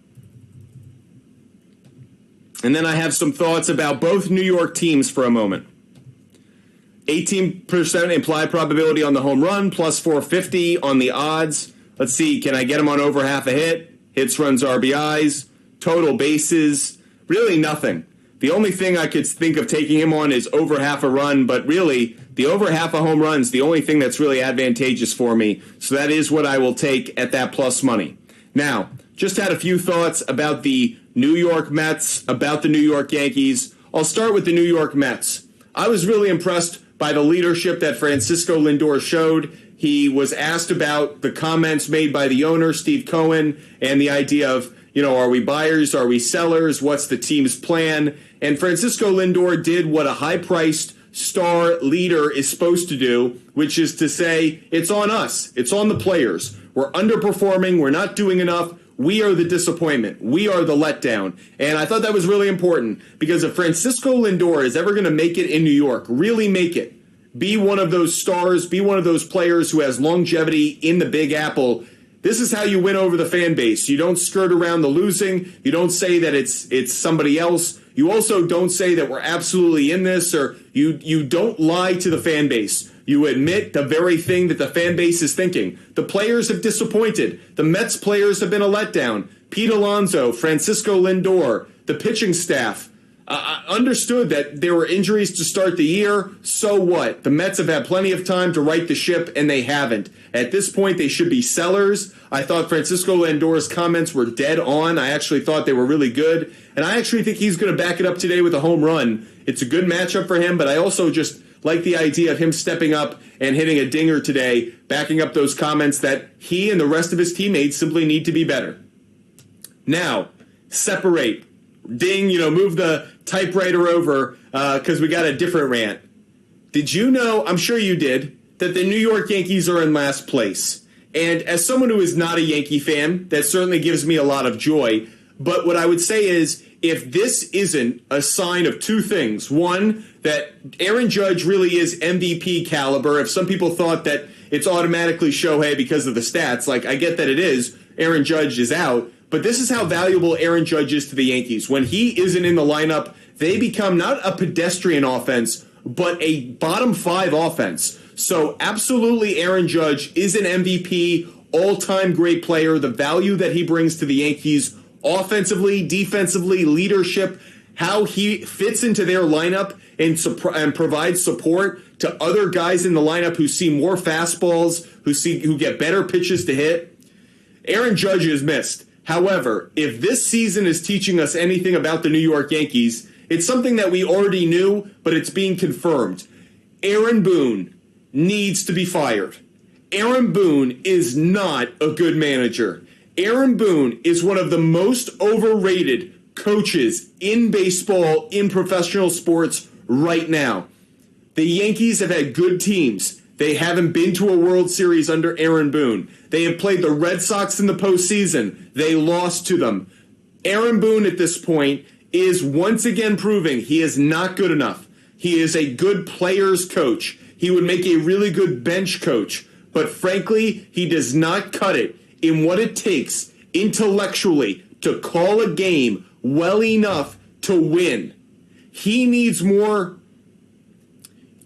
And then I have some thoughts about both New York teams for a moment. 18% implied probability on the home run, plus 450 on the odds. Let's see, can I get him on over half a hit? Hits, runs, RBIs, total bases, really nothing. The only thing I could think of taking him on is over half a run, but really, the over half a home run is the only thing that's really advantageous for me. So that is what I will take at that plus money. Now, just had a few thoughts about the New York Mets, about the New York Yankees. I'll start with the New York Mets. I was really impressed by the leadership that Francisco Lindor showed. He was asked about the comments made by the owner, Steve Cohen, and the idea of, are we buyers, are we sellers, what's the team's plan? And Francisco Lindor did what a high-priced star leader is supposed to do, which is to say, it's on us, it's on the players. We're underperforming, we're not doing enough. We are the disappointment. We are the letdown. And I thought that was really important because if Francisco Lindor is ever going to make it in New York, really make it, be one of those stars, be one of those players who has longevity in the Big Apple, this is how you win over the fan base. You don't skirt around the losing. You don't say that it's somebody else. You also don't say that we're absolutely in this, or you don't lie to the fan base. You admit the very thing that the fan base is thinking. The players have disappointed. The Mets players have been a letdown. Pete Alonso, Francisco Lindor, the pitching staff understood that there were injuries to start the year. So what? The Mets have had plenty of time to right the ship, and they haven't. At this point, they should be sellers. I thought Francisco Lindor's comments were dead on. I actually thought they were really good, and I actually think he's going to back it up today with a home run. It's a good matchup for him, but I also just like the idea of him stepping up and hitting a dinger today, backing up those comments that he and the rest of his teammates simply need to be better. Now, separate. Ding, move the typewriter over because we got a different rant. Did you know, I'm sure you did, that the New York Yankees are in last place? And as someone who is not a Yankee fan, that certainly gives me a lot of joy. But what I would say is, if this isn't a sign of two things, one, that Aaron Judge really is MVP caliber. If some people thought that it's automatically Shohei because of the stats, like I get that it is, Aaron Judge is out, but this is how valuable Aaron Judge is to the Yankees. When he isn't in the lineup, they become not a pedestrian offense, but a bottom five offense. So absolutely Aaron Judge is an MVP, all-time great player. The value that he brings to the Yankees offensively, defensively, leadership, how he fits into their lineup and provides support to other guys in the lineup who see more fastballs, who get better pitches to hit. Aaron Judge is missed. However, if this season is teaching us anything about the New York Yankees, it's something that we already knew, but it's being confirmed. Aaron Boone needs to be fired. Aaron Boone is not a good manager. Aaron Boone is one of the most overrated coaches in baseball, in professional sports right now. The Yankees have had good teams. They haven't been to a World Series under Aaron Boone. They have played the Red Sox in the postseason. They lost to them. Aaron Boone at this point is once again proving he is not good enough. He is a good players coach. He would make a really good bench coach. But frankly, he does not cut it in what it takes intellectually to call a game well enough to win. He needs more.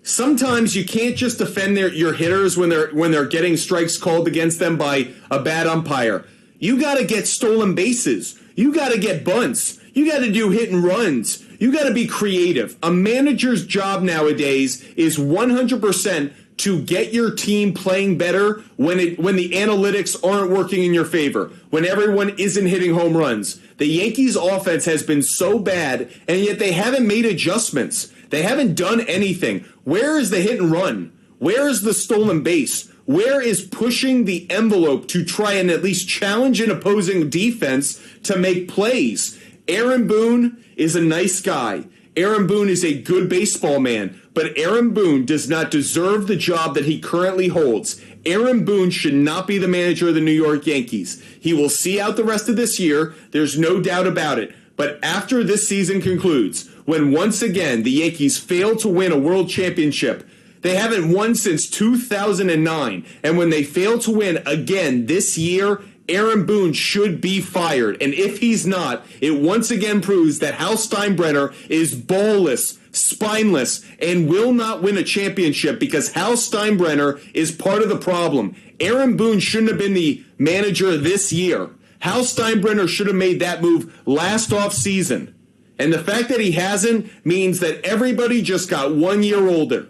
Sometimes you can't just defend your hitters when they're getting strikes called against them by a bad umpire. You got to get stolen bases. You got to get bunts. You got to do hit and runs. You got to be creative. A manager's job nowadays is 100% to get your team playing better when the analytics aren't working in your favor, when everyone isn't hitting home runs. The Yankees' offense has been so bad, and yet they haven't made adjustments. They haven't done anything. Where is the hit and run? Where is the stolen base? Where is pushing the envelope to try and at least challenge an opposing defense to make plays? Aaron Boone is a nice guy. Aaron Boone is a good baseball man, but Aaron Boone does not deserve the job that he currently holds. Aaron Boone should not be the manager of the New York Yankees. He will see out the rest of this year. There's no doubt about it. But after this season concludes, when once again the Yankees fail to win a world championship, they haven't won since 2009. And when they fail to win again this year, Aaron Boone should be fired. And if he's not, it once again proves that Hal Steinbrenner is ballless, spineless, and will not win a championship because Hal Steinbrenner is part of the problem. Aaron Boone shouldn't have been the manager this year. Hal Steinbrenner should have made that move last offseason. And the fact that he hasn't means that everybody just got 1 year older.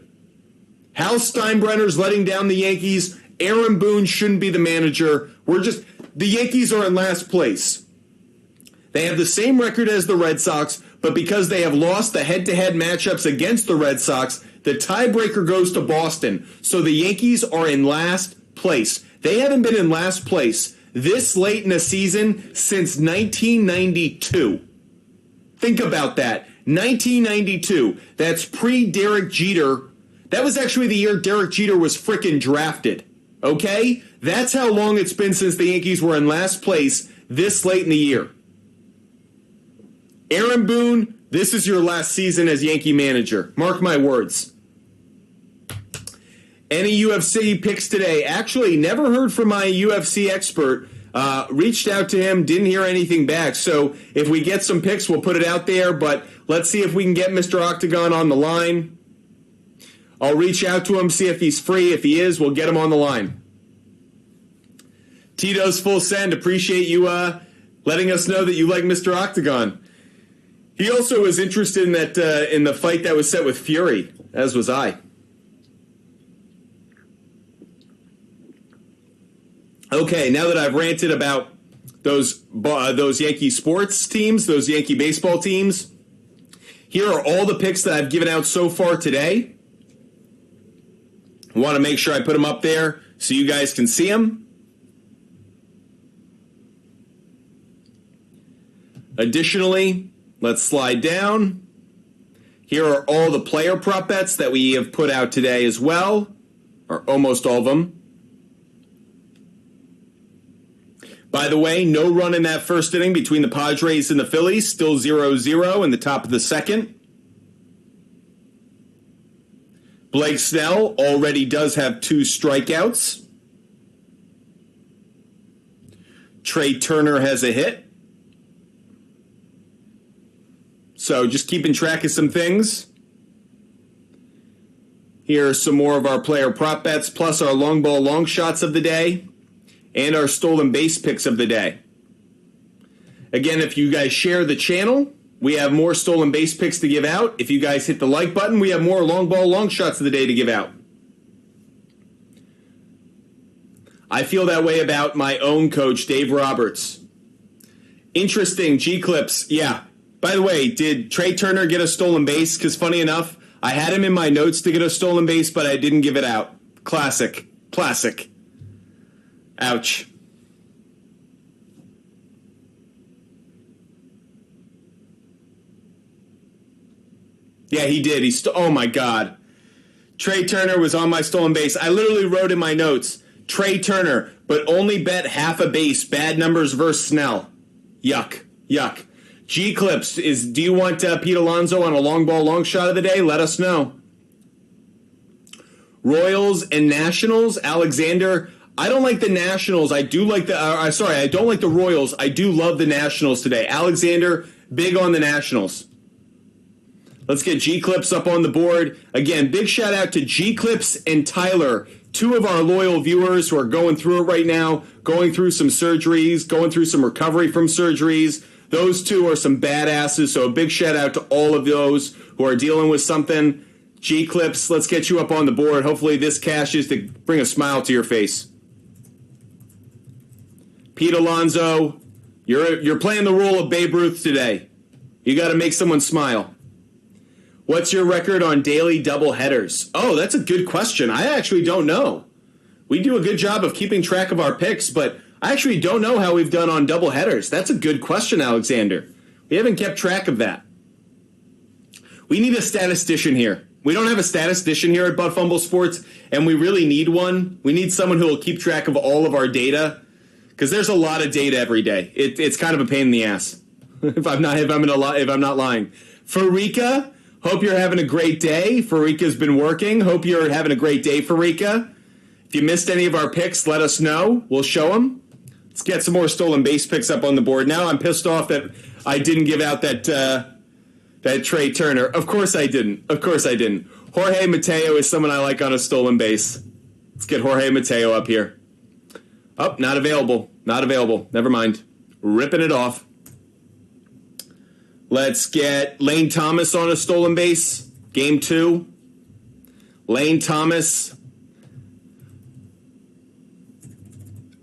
Hal Steinbrenner's letting down the Yankees. Aaron Boone shouldn't be the manager. The Yankees are in last place. They have the same record as the Red Sox, but because they have lost the head-to-head matchups against the Red Sox, the tiebreaker goes to Boston. So the Yankees are in last place. They haven't been in last place this late in the season since 1992. Think about that. 1992. That's pre-Derek Jeter. That was actually the year Derek Jeter was frickin' drafted. Okay? That's how long it's been since the Yankees were in last place this late in the year. Aaron Boone, this is your last season as Yankee manager. Mark my words. Any UFC picks today? Actually, never heard from my UFC expert. Reached out to him, didn't hear anything back. So if we get some picks, we'll put it out there. But let's see if we can get Mr. Octagon on the line. I'll reach out to him, see if he's free. If he is, we'll get him on the line. Tito's full send. Appreciate you letting us know that you like Mr. Octagon. He also was interested in that in the fight that was set with Fury, as was I. Okay, now that I've ranted about those Yankee sports teams, those Yankee baseball teams, here are all the picks that I've given out so far today. I want to make sure I put them up there so you guys can see them. Additionally, let's slide down. Here are all the player prop bets that we have put out today as well, or almost all of them. By the way, no run in that first inning between the Padres and the Phillies, still 0-0 in the top of the second. Blake Snell already does have 2 strikeouts. Trey Turner has a hit. So just keeping track of some things. Here are some more of our player prop bets, plus our long ball long shots of the day, and our stolen base picks of the day. Again, if you guys share the channel, we have more stolen base picks to give out. If you guys hit the like button, we have more long ball long shots of the day to give out. I feel that way about my own coach, Dave Roberts. Interesting, G-Clips. Yeah. By the way, did Trey Turner get a stolen base? Because funny enough, I had him in my notes to get a stolen base, but I didn't give it out. Classic. Classic. Ouch. Yeah, he did. Oh, my God. Trey Turner was on my stolen base. I literally wrote in my notes, Trey Turner, but only bet half a base. Bad numbers versus Snell. Yuck. Yuck. G-Clips, do you want Pete Alonso on a long ball long shot of the day? Let us know. Royals and Nationals. Alexander, I don't like the Nationals. I do like I don't like the Royals. I do love the Nationals today. Alexander, big on the Nationals. Let's get G-Clips up on the board. Again, big shout out to G-Clips and Tyler, 2 of our loyal viewers who are going through it right now, going through some surgeries, going through some recovery from surgeries. Those 2 are some badasses, so a big shout out to all of those who are dealing with something. G-Clips, let's get you up on the board. Hopefully this cashes to bring a smile to your face. Pete Alonso, you're playing the role of Babe Ruth today. You got to make someone smile. What's your record on daily doubleheaders? Oh, that's a good question. I actually don't know. We do a good job of keeping track of our picks, but I actually don't know how we've done on doubleheaders. That's a good question, Alexander. We haven't kept track of that. We need a statistician here. We don't have a statistician here at Butt Fumble Sports, and we really need one. We need someone who will keep track of all of our data, because there's a lot of data every day. It's kind of a pain in the ass. if I'm not lying. Farika, hope you're having a great day. Farika's been working. Hope you're having a great day, Farika. If you missed any of our picks, let us know. We'll show them. Let's get some more stolen base picks up on the board. Now I'm pissed off that I didn't give out that Trey Turner. Of course I didn't. Jorge Mateo is someone I like on a stolen base. Let's get Jorge Mateo up here. Oh, not available. Never mind. Ripping it off. Let's get Lane Thomas on a stolen base. Game 2. Lane Thomas.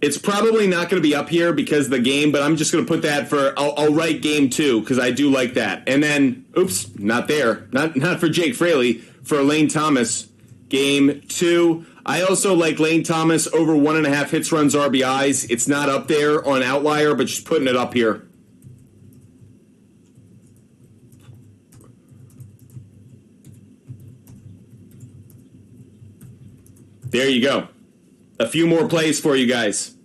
It's probably not going to be up here because of the game, but I'm just going to put that for, I'll write game 2 because I do like that. And then, oops, not there. Not for Jake Fraley, for Lane Thomas. Game 2. I also like Lane Thomas over 1.5 hits, runs, RBIs. It's not up there on Outlier, but just putting it up here. There you go. A few more plays for you guys.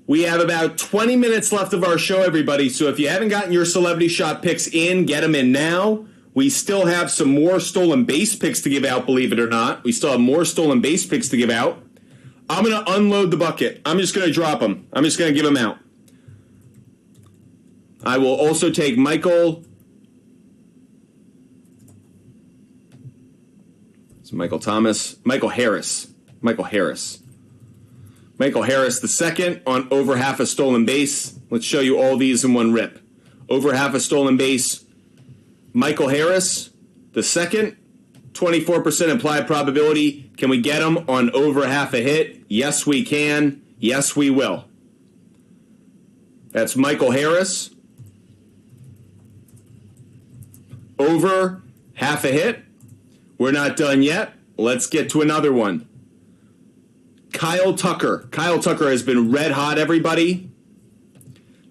We have about 20 minutes left of our show, everybody. So if you haven't gotten your celebrity shot picks in, get them in now. We still have some more stolen base picks to give out, believe it or not. We still have more stolen base picks to give out. I'm going to unload the bucket. I'm just going to drop them. I'm just going to give them out. I will also take Michael. It's Michael Thomas. Michael Harris the second on over half a stolen base. Let's show you all these in one rip. Over half a stolen base. Michael Harris the second. 24% implied probability. Can we get him on over half a hit? Yes, we can. Yes, we will. That's Michael Harris. Over half a hit. We're not done yet. Let's get to another one. Kyle Tucker. Kyle Tucker has been red hot, everybody.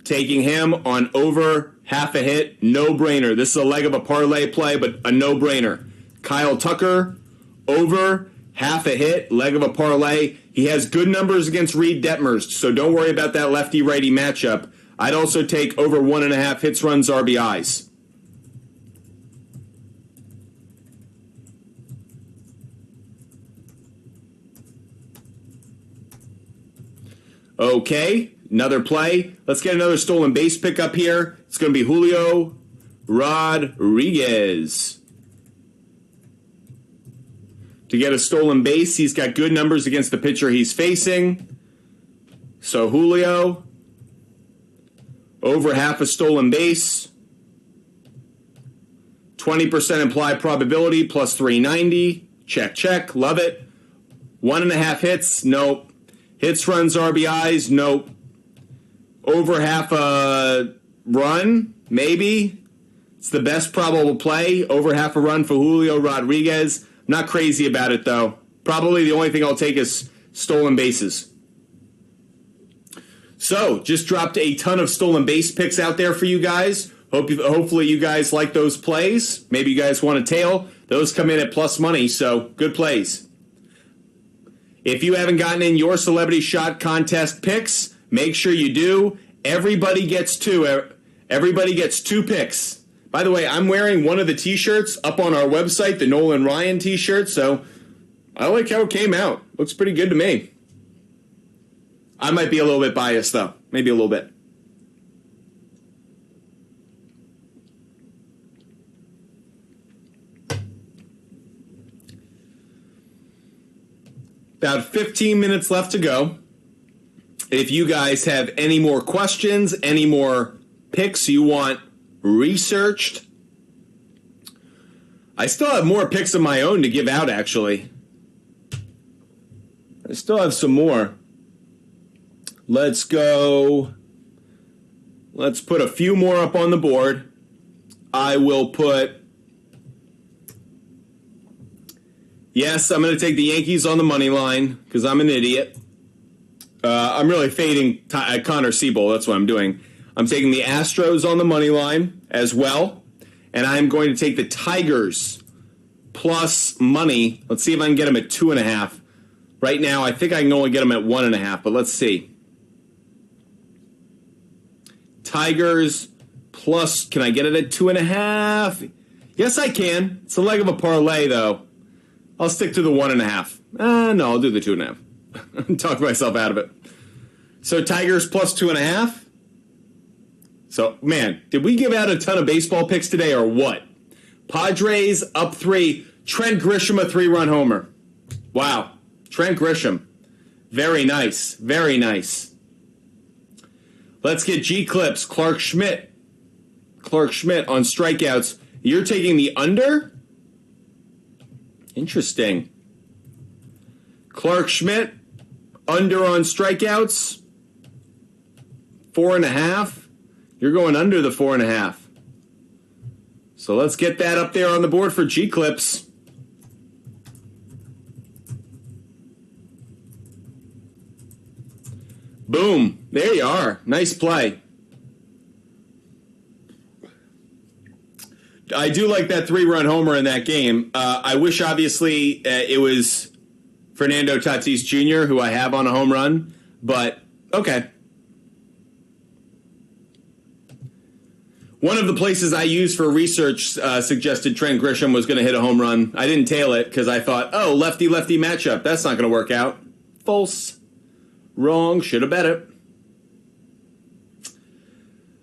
Taking him on over half a hit. No-brainer. This is a leg of a parlay play, but a no-brainer. Kyle Tucker, over half a hit, leg of a parlay. He has good numbers against Reed Detmers, so don't worry about that lefty-righty matchup. I'd also take over 1.5 hits, runs, RBIs. Okay, another play. Let's get another stolen base pick up here. It's going to be Julio Rodriguez. To get a stolen base, he's got good numbers against the pitcher he's facing. So Julio, over half a stolen base. 20% implied probability, plus 390. Check, check. Love it. 1.5 hits, nope. Hits, runs, RBIs, nope. Over half a run, maybe. It's the best probable play. Over half a run for Julio Rodriguez. Not crazy about it, though. Probably the only thing I'll take is stolen bases. So, just dropped a ton of stolen base picks out there for you guys. Hopefully you guys like those plays. Maybe you guys want a tail. Those come in at plus money, so good plays. If you haven't gotten in your Celebrity Shot Contest picks, make sure you do. Everybody gets 2. Everybody gets 2 picks. By the way, I'm wearing one of the T-shirts up on our website, the Nolan Ryan T-shirt, so I like how it came out. Looks pretty good to me. I might be a little bit biased, though. Maybe a little bit. About 15 minutes left to go. If you guys have any more questions, any more picks you want researched, I still have more picks of my own to give out, actually. I still have some more. Let's go. Let's put a few more up on the board. I will put... Yes, I'm going to take the Yankees on the money line because I'm an idiot. I'm really fading Connor Siebel. That's what I'm doing. I'm taking the Astros on the money line as well. And I'm going to take the Tigers plus money. Let's see if I can get him at 2.5. Right now, I think I can only get him at 1.5, but let's see. Tigers plus, can I get it at 2.5? Yes, I can. It's a leg of a parlay, though. I'll stick to the 1.5. No, I'll do the 2.5. Talk myself out of it. So Tigers plus 2.5. So, man, did we give out a ton of baseball picks today or what? Padres up 3. Trent Grisham, a 3-run homer. Wow. Trent Grisham. Very nice. Very nice. Let's get G-Clips. Clark Schmidt. Clark Schmidt on strikeouts. You're taking the under? Interesting. Clark Schmidt, under on strikeouts. 4.5. You're going under the 4.5. So let's get that up there on the board for G-Clips. Boom. There you are. Nice play. I do like that 3-run homer in that game. I wish, obviously, it was Fernando Tatis Jr., who I have on a home run, but okay. One of the places I used for research suggested Trent Grisham was going to hit a home run. I didn't tail it because I thought, oh, lefty-lefty matchup. That's not going to work out. False. Wrong. Should have bet it.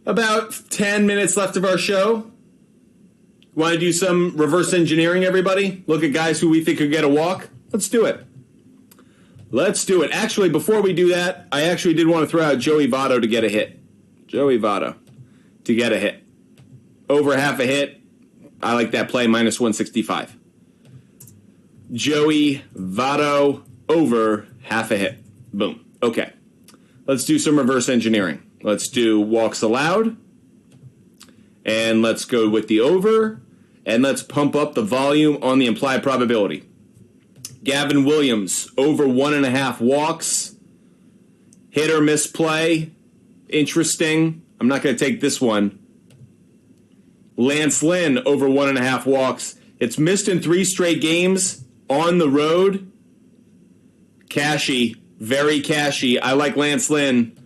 About 10 minutes left of our show. Want to do some reverse engineering, everybody? Look at guys who we think could get a walk? Let's do it. Let's do it. Actually, before we do that, I actually did want to throw out Joey Votto to get a hit. Joey Votto to get a hit. Over half a hit. I like that play, minus 165. Joey Votto over half a hit. Boom. Okay. Let's do some reverse engineering. Let's do walks allowed. And let's go with the over. And let's pump up the volume on the implied probability. Gavin Williams, over 1.5 walks. Hit or miss play. Interesting. I'm not going to take this one. Lance Lynn, over 1.5 walks. It's missed in 3 straight games on the road. Cashy. Very cashy. I like Lance Lynn.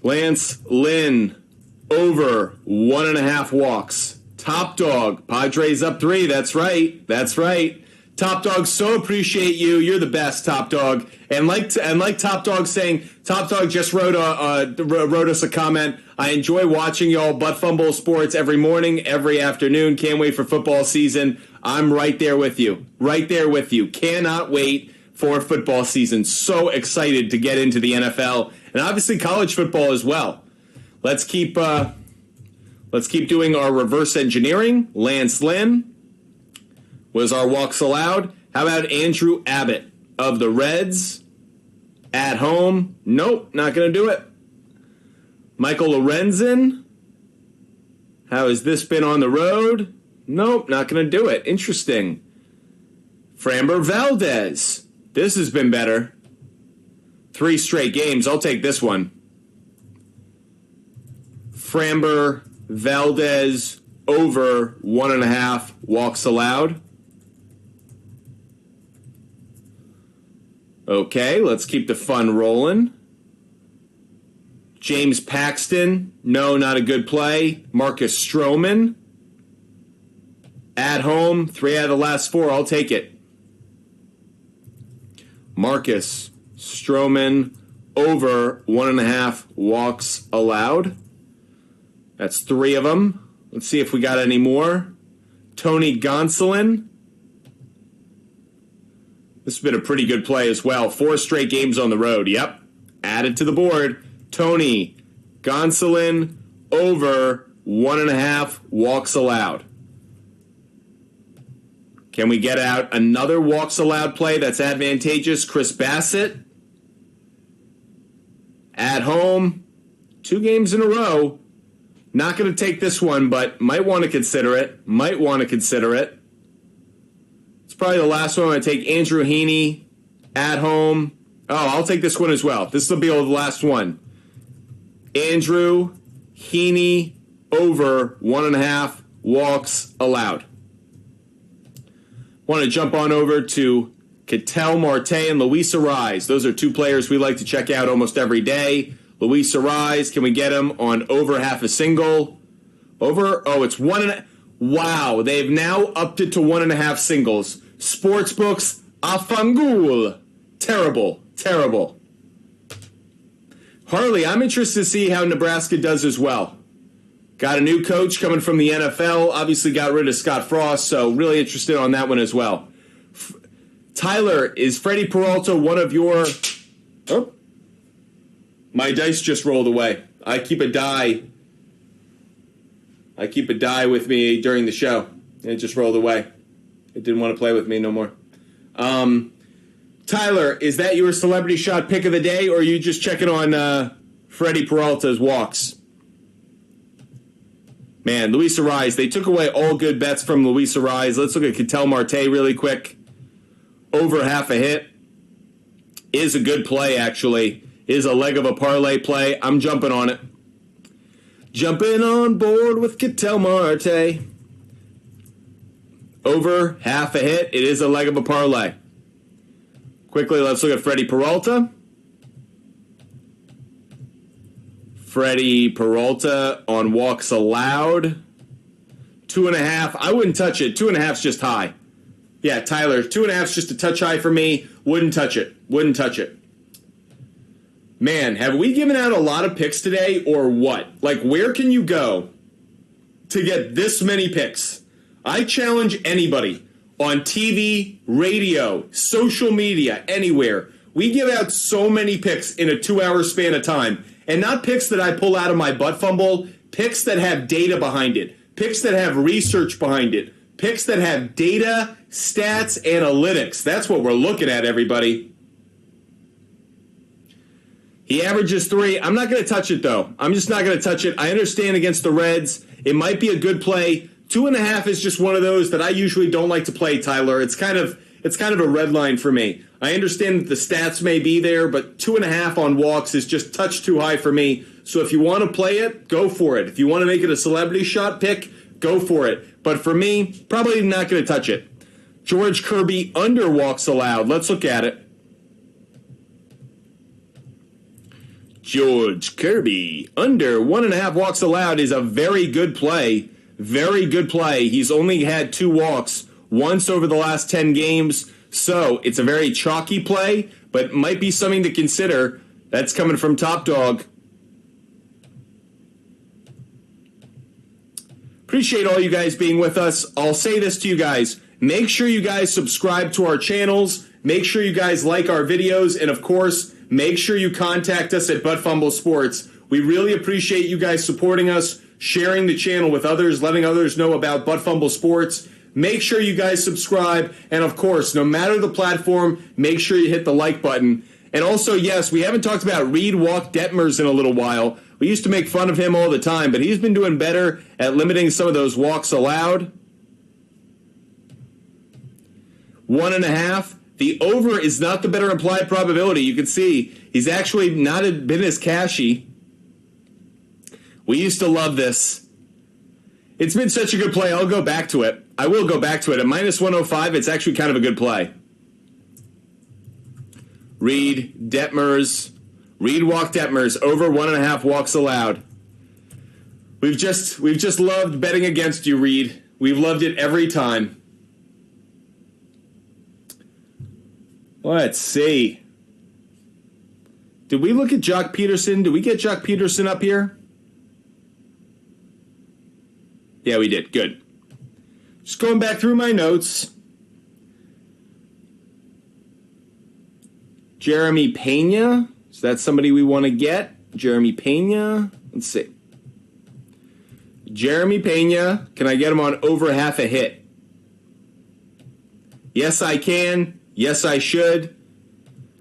Lance Lynn, over 1.5 walks. Top dog. Padres up 3. That's right. That's right. Top Dog, so appreciate you. You're the best, Top Dog. And like Top Dog saying, Top Dog just wrote us a comment. I enjoy watching y'all butt fumble sports every morning, every afternoon. Can't wait for football season. I'm right there with you. Right there with you. Cannot wait for football season. So excited to get into the NFL and obviously college football as well. Let's keep doing our reverse engineering. Lance Lynn was our walks allowed. How about Andrew Abbott of the Reds at home? Nope, not going to do it. Michael Lorenzen. How has this been on the road? Nope, not going to do it. Interesting. Framber Valdez. This has been better. 3 straight games. I'll take this one. Framber Valdez over 1.5 walks allowed. Okay, let's keep the fun rolling. James Paxton, no, not a good play. Marcus Stroman, at home, 3 out of the last 4, I'll take it. Marcus Stroman, over 1.5 walks allowed. That's 3 of them. Let's see if we got any more. Tony Gonsolin. This has been a pretty good play as well. 4 straight games on the road. Yep. Added to the board. Tony Gonsolin, over 1.5 walks allowed. Can we get out another walks allowed play that's advantageous? Chris Bassett. At home. 2 games in a row. Not going to take this one, but might want to consider it. Might want to consider it. It's probably the last one. I'm going to take Andrew Heaney at home. Oh, I'll take this one as well. This will be the last one. Andrew Heaney over 1.5 walks allowed. Want to jump on over to Ketel Marte and Luis Arraez. Those are two players we like to check out almost every day. Luis Arraez, can we get him on over half a single? Over? Oh, it's 1.5. Wow, they've now upped it to 1.5 singles. Sportsbooks, afangul. Terrible, terrible. Harley, I'm interested to see how Nebraska does as well. Got a new coach coming from the NFL. Obviously got rid of Scott Frost, so really interested on that one as well. Tyler, is Freddie Peralta one of your... Oh, my dice just rolled away. I keep a die with me during the show. And it just rolled away. It didn't want to play with me no more. Tyler, is that your celebrity shot pick of the day, or are you just checking on Freddie Peralta's walks? Man, Luis Arraez, they took away all good bets from Luis Arraez. Let's look at Ketel Marte really quick. Over half a hit. Is a good play, actually. Is a leg of a parlay play. I'm jumping on it. Jumping on board with Ketel Marte. Over half a hit. It is a leg of a parlay. Quickly, let's look at Freddie Peralta. Freddie Peralta on walks allowed. 2.5. I wouldn't touch it. 2.5 is just high. Yeah, Tyler, 2.5 is just a touch high for me. Wouldn't touch it. Wouldn't touch it. Man, have we given out a lot of picks today or what? Like, where can you go to get this many picks? I challenge anybody on TV, radio, social media, anywhere. We give out so many picks in a 2-hour span of time. And not picks that I pull out of my butt fumble, picks that have data behind it, picks that have research behind it, picks that have data, stats, analytics. That's what we're looking at, everybody. He averages 3. I'm not going to touch it, though. I'm just not going to touch it. I understand against the Reds, it might be a good play. 2.5 is just one of those that I usually don't like to play, Tyler. It's kind of a red line for me. I understand that the stats may be there, but 2.5 on walks is just touch too high for me. So if you want to play it, go for it. If you want to make it a celebrity shot pick, go for it. But for me, probably not going to touch it. George Kirby under walks allowed. Let's look at it. George Kirby under 1.5 walks allowed is a very good play. Very good play. He's only had 2 walks once over the last 10 games. So it's a very chalky play, but might be something to consider. That's coming from Top Dog. Appreciate all you guys being with us. I'll say this to you guys. Make sure you guys subscribe to our channels. Make sure you guys like our videos. And, of course, make sure you contact us at Butt Fumble Sports. We really appreciate you guys supporting us, sharing the channel with others, letting others know about Butt Fumble Sports. Make sure you guys subscribe. And, of course, no matter the platform, make sure you hit the like button. And also, yes, we haven't talked about Reed Walk Detmers in a little while. We used to make fun of him all the time, but he's been doing better at limiting some of those walks allowed. 1.5. The over is not the better implied probability. You can see he's actually not been as cashy. We used to love this. It's been such a good play. I'll go back to it. I will go back to it. At -105, it's actually kind of a good play. Reed Detmers. Reed Walk Detmers over 1.5 walks allowed. We've just loved betting against you, Reed. We've loved it every time. Let's see. Did we look at Jock Peterson? Did we get Jock Peterson up here? Yeah, we did. Good. Just going back through my notes. Jeremy Pena. Is that somebody we want to get? Jeremy Pena. Let's see. Jeremy Pena. Can I get him on over half a hit? Yes, I can. Yes, I should.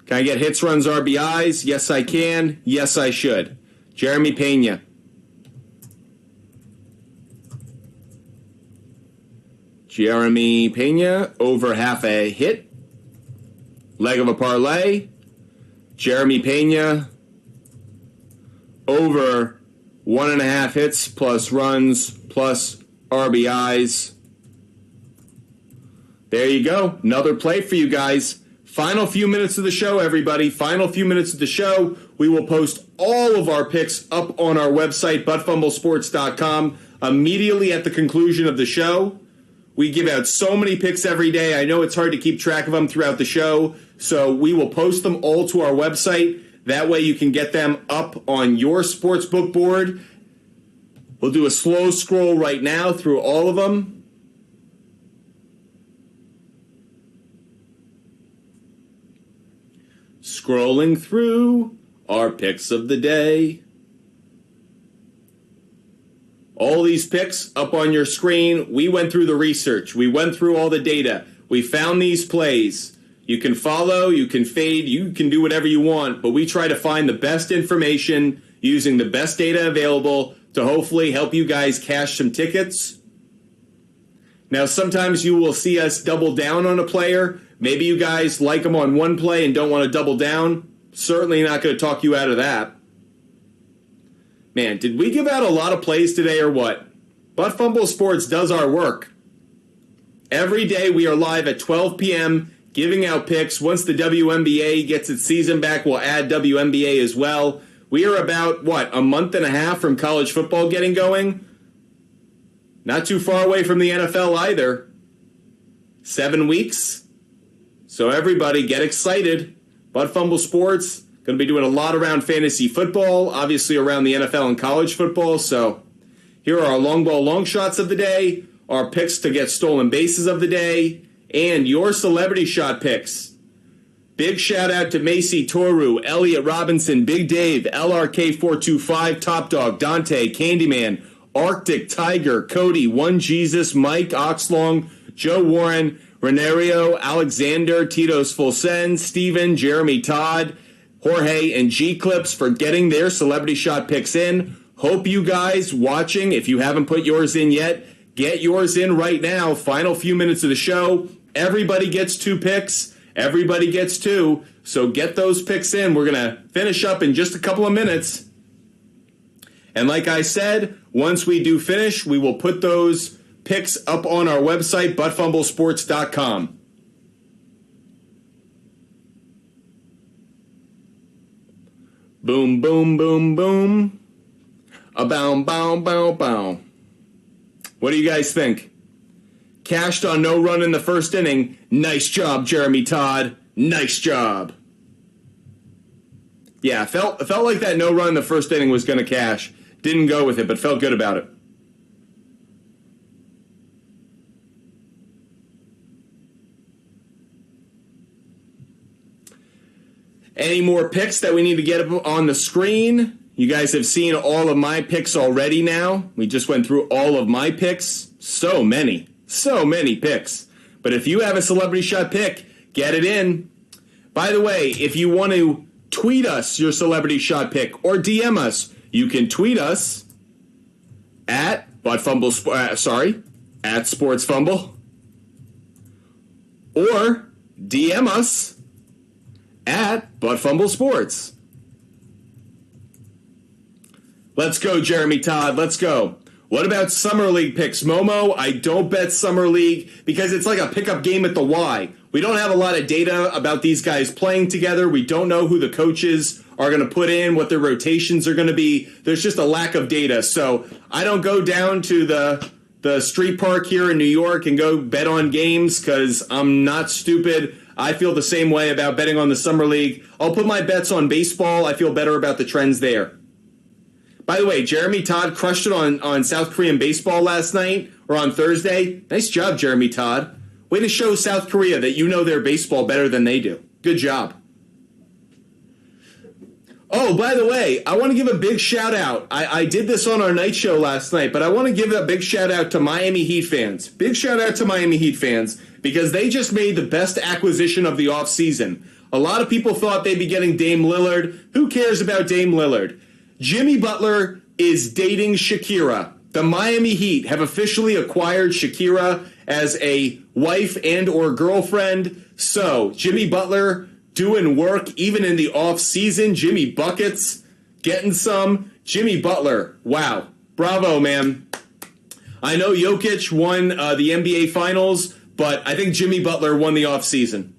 Can I get hits, runs, RBIs? Yes, I can. Yes, I should. Jeremy Pena. Jeremy Pena, over half a hit. Leg of a parlay. Jeremy Pena, over 1.5 hits plus runs plus RBIs. There you go. Another play for you guys. Final few minutes of the show, everybody. Final few minutes of the show. We will post all of our picks up on our website, buttfumblesports.com, immediately at the conclusion of the show. We give out so many picks every day. I know it's hard to keep track of them throughout the show, so we will post them all to our website. That way you can get them up on your sportsbook board. We'll do a slow scroll right now through all of them. Scrolling through our picks of the day. All these picks up on your screen. We went through the research. We went through all the data. We found these plays. You can follow, you can fade, you can do whatever you want, but we try to find the best information using the best data available to hopefully help you guys cash some tickets. Now, sometimes you will see us double down on a player. Maybe you guys like them on one play and don't want to double down. Certainly not going to talk you out of that. Man, did we give out a lot of plays today or what? Butt Fumble Sports does our work. Every day we are live at 12 p.m. giving out picks. Once the WNBA gets its season back, we'll add WNBA as well. We are about, a month and a half from college football getting going? Not too far away from the NFL either. 7 weeks. So everybody get excited. Butt Fumble Sports, going to be doing a lot around fantasy football, obviously around the NFL and college football. So here are our long ball long shots of the day, our picks to get stolen bases of the day, and your celebrity shot picks. Big shout out to Macy Toru, Elliot Robinson, Big Dave, LRK425, Top Dog, Dante, Candyman, Arctic Tiger, Cody, One Jesus, Mike Oxlong, Joe Warren, Renario, Alexander, Tito's Full Send, Steven, Jeremy Todd, Jorge, and G-Clips for getting their celebrity shot picks in. Hope you guys watching, if you haven't put yours in yet, get yours in right now. Final few minutes of the show. Everybody gets 2 picks. Everybody gets 2. So get those picks in. We're going to finish up in just a couple of minutes. And like I said, once we do finish, we will put those picks up on our website, buttfumblesports.com. Boom, boom, boom, boom. A-bow, bow, bow, bow. What do you guys think? Cashed on no run in the first inning. Nice job, Jeremy Todd. Nice job. Yeah, felt like that no run in the first inning was going to cash. Didn't go with it, but felt good about it. Any more picks that we need to get up on the screen? You guys have seen all of my picks already now. We just went through all of my picks. So many picks. But if you have a celebrity shot pick, get it in. By the way, if you want to tweet us your celebrity shot pick or DM us, you can tweet us at at Sports Fumble, or DM us at Butt Fumble Sports. Let's go, Jeremy Todd. Let's go. What about Summer League picks? Momo, I don't bet Summer League because it's like a pickup game at the Y. We don't have a lot of data about these guys playing together. We don't know who the coaches are going to put in, what their rotations are going to be. There's just a lack of data. So I don't go down to the street park here in New York and go bet on games because I'm not stupid. I feel the same way about betting on the Summer League. I'll put my bets on baseball. I feel better about the trends there. By the way, Jeremy Todd crushed it on South Korean baseball last night or on Thursday. Nice job, Jeremy Todd. Way to show South Korea that you know their baseball better than they do. Good job. Oh, by the way, I want to give a big shout out. I did this on our night show last night, but I want to give a big shout out to Miami Heat fans. Big shout out to Miami Heat fans because they just made the best acquisition of the offseason. A lot of people thought they'd be getting Dame Lillard. Who cares about Dame Lillard? Jimmy Butler is dating Shakira. The Miami Heat have officially acquired Shakira as a wife and or girlfriend. So, Jimmy Butler doing work even in the off-season. Jimmy Buckets getting some. Jimmy Butler, wow. Bravo, man. I know Jokic won the NBA Finals, but I think Jimmy Butler won the offseason.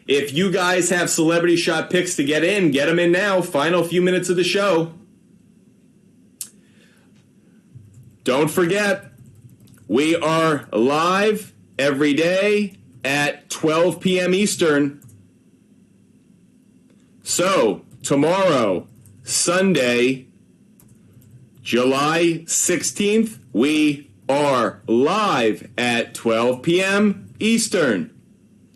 If you guys have celebrity shot picks to get them in now. Final few minutes of the show. Don't forget, we are live every day at 12 p.m. Eastern. So, tomorrow, Sunday, July 16th, we are live at 12 p.m. Eastern.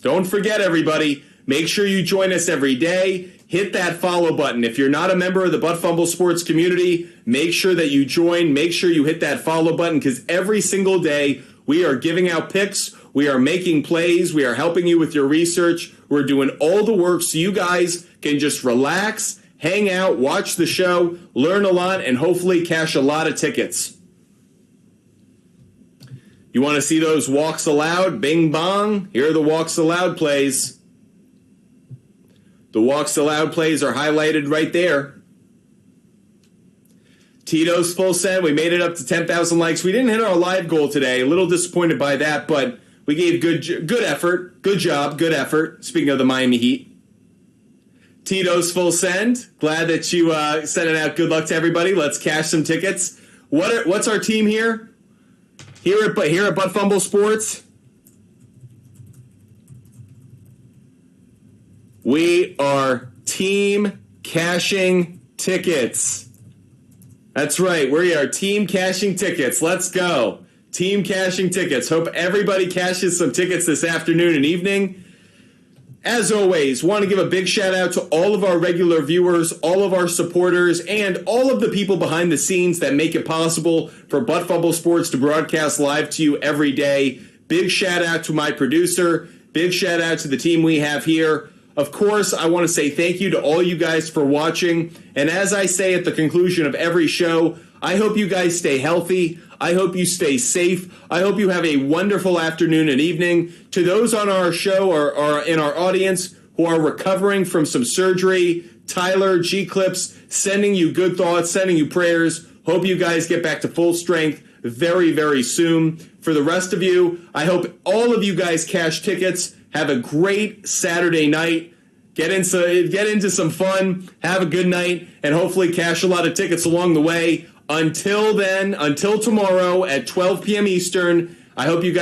Don't forget, everybody, make sure you join us every day. Hit that follow button. If you're not a member of the Butt Fumble Sports community, make sure that you join. Make sure you hit that follow button because every single day we are giving out picks. We are making plays. We are helping you with your research. We're doing all the work so you guys can just relax, hang out, watch the show, learn a lot, and hopefully cash a lot of tickets. You want to see those walks allowed? Bing bong. Here are the walks allowed plays. The walks allowed plays are highlighted right there. Tito's full send. We made it up to 10,000 likes. We didn't hit our live goal today. A little disappointed by that, but we gave good effort. Good job. Good effort. Speaking of the Miami Heat. Tito's full send. Glad that you sent it out. Good luck to everybody. Let's cash some tickets. What's our team here? Here at Butt Fumble Sports, we are team cashing tickets. That's right, we are team cashing tickets. Let's go. Team cashing tickets. Hope everybody cashes some tickets this afternoon and evening. As always, want to give a big shout out to all of our regular viewers, all of our supporters, and all of the people behind the scenes that make it possible for Butt Fumble Sports to broadcast live to you every day. Big shout out to my producer. Big shout out to the team we have here. Of course, I want to say thank you to all you guys for watching. And as I say at the conclusion of every show, I hope you guys stay healthy. I hope you stay safe. I hope you have a wonderful afternoon and evening. To those on our show or in our audience who are recovering from some surgery, Tyler, G-Clips, sending you good thoughts, sending you prayers. Hope you guys get back to full strength very, very soon. For the rest of you, I hope all of you guys cash tickets. Have a great Saturday night. Get into some fun. Have a good night. And hopefully cash a lot of tickets along the way. Until then, until tomorrow at 12 p.m. Eastern, I hope you guys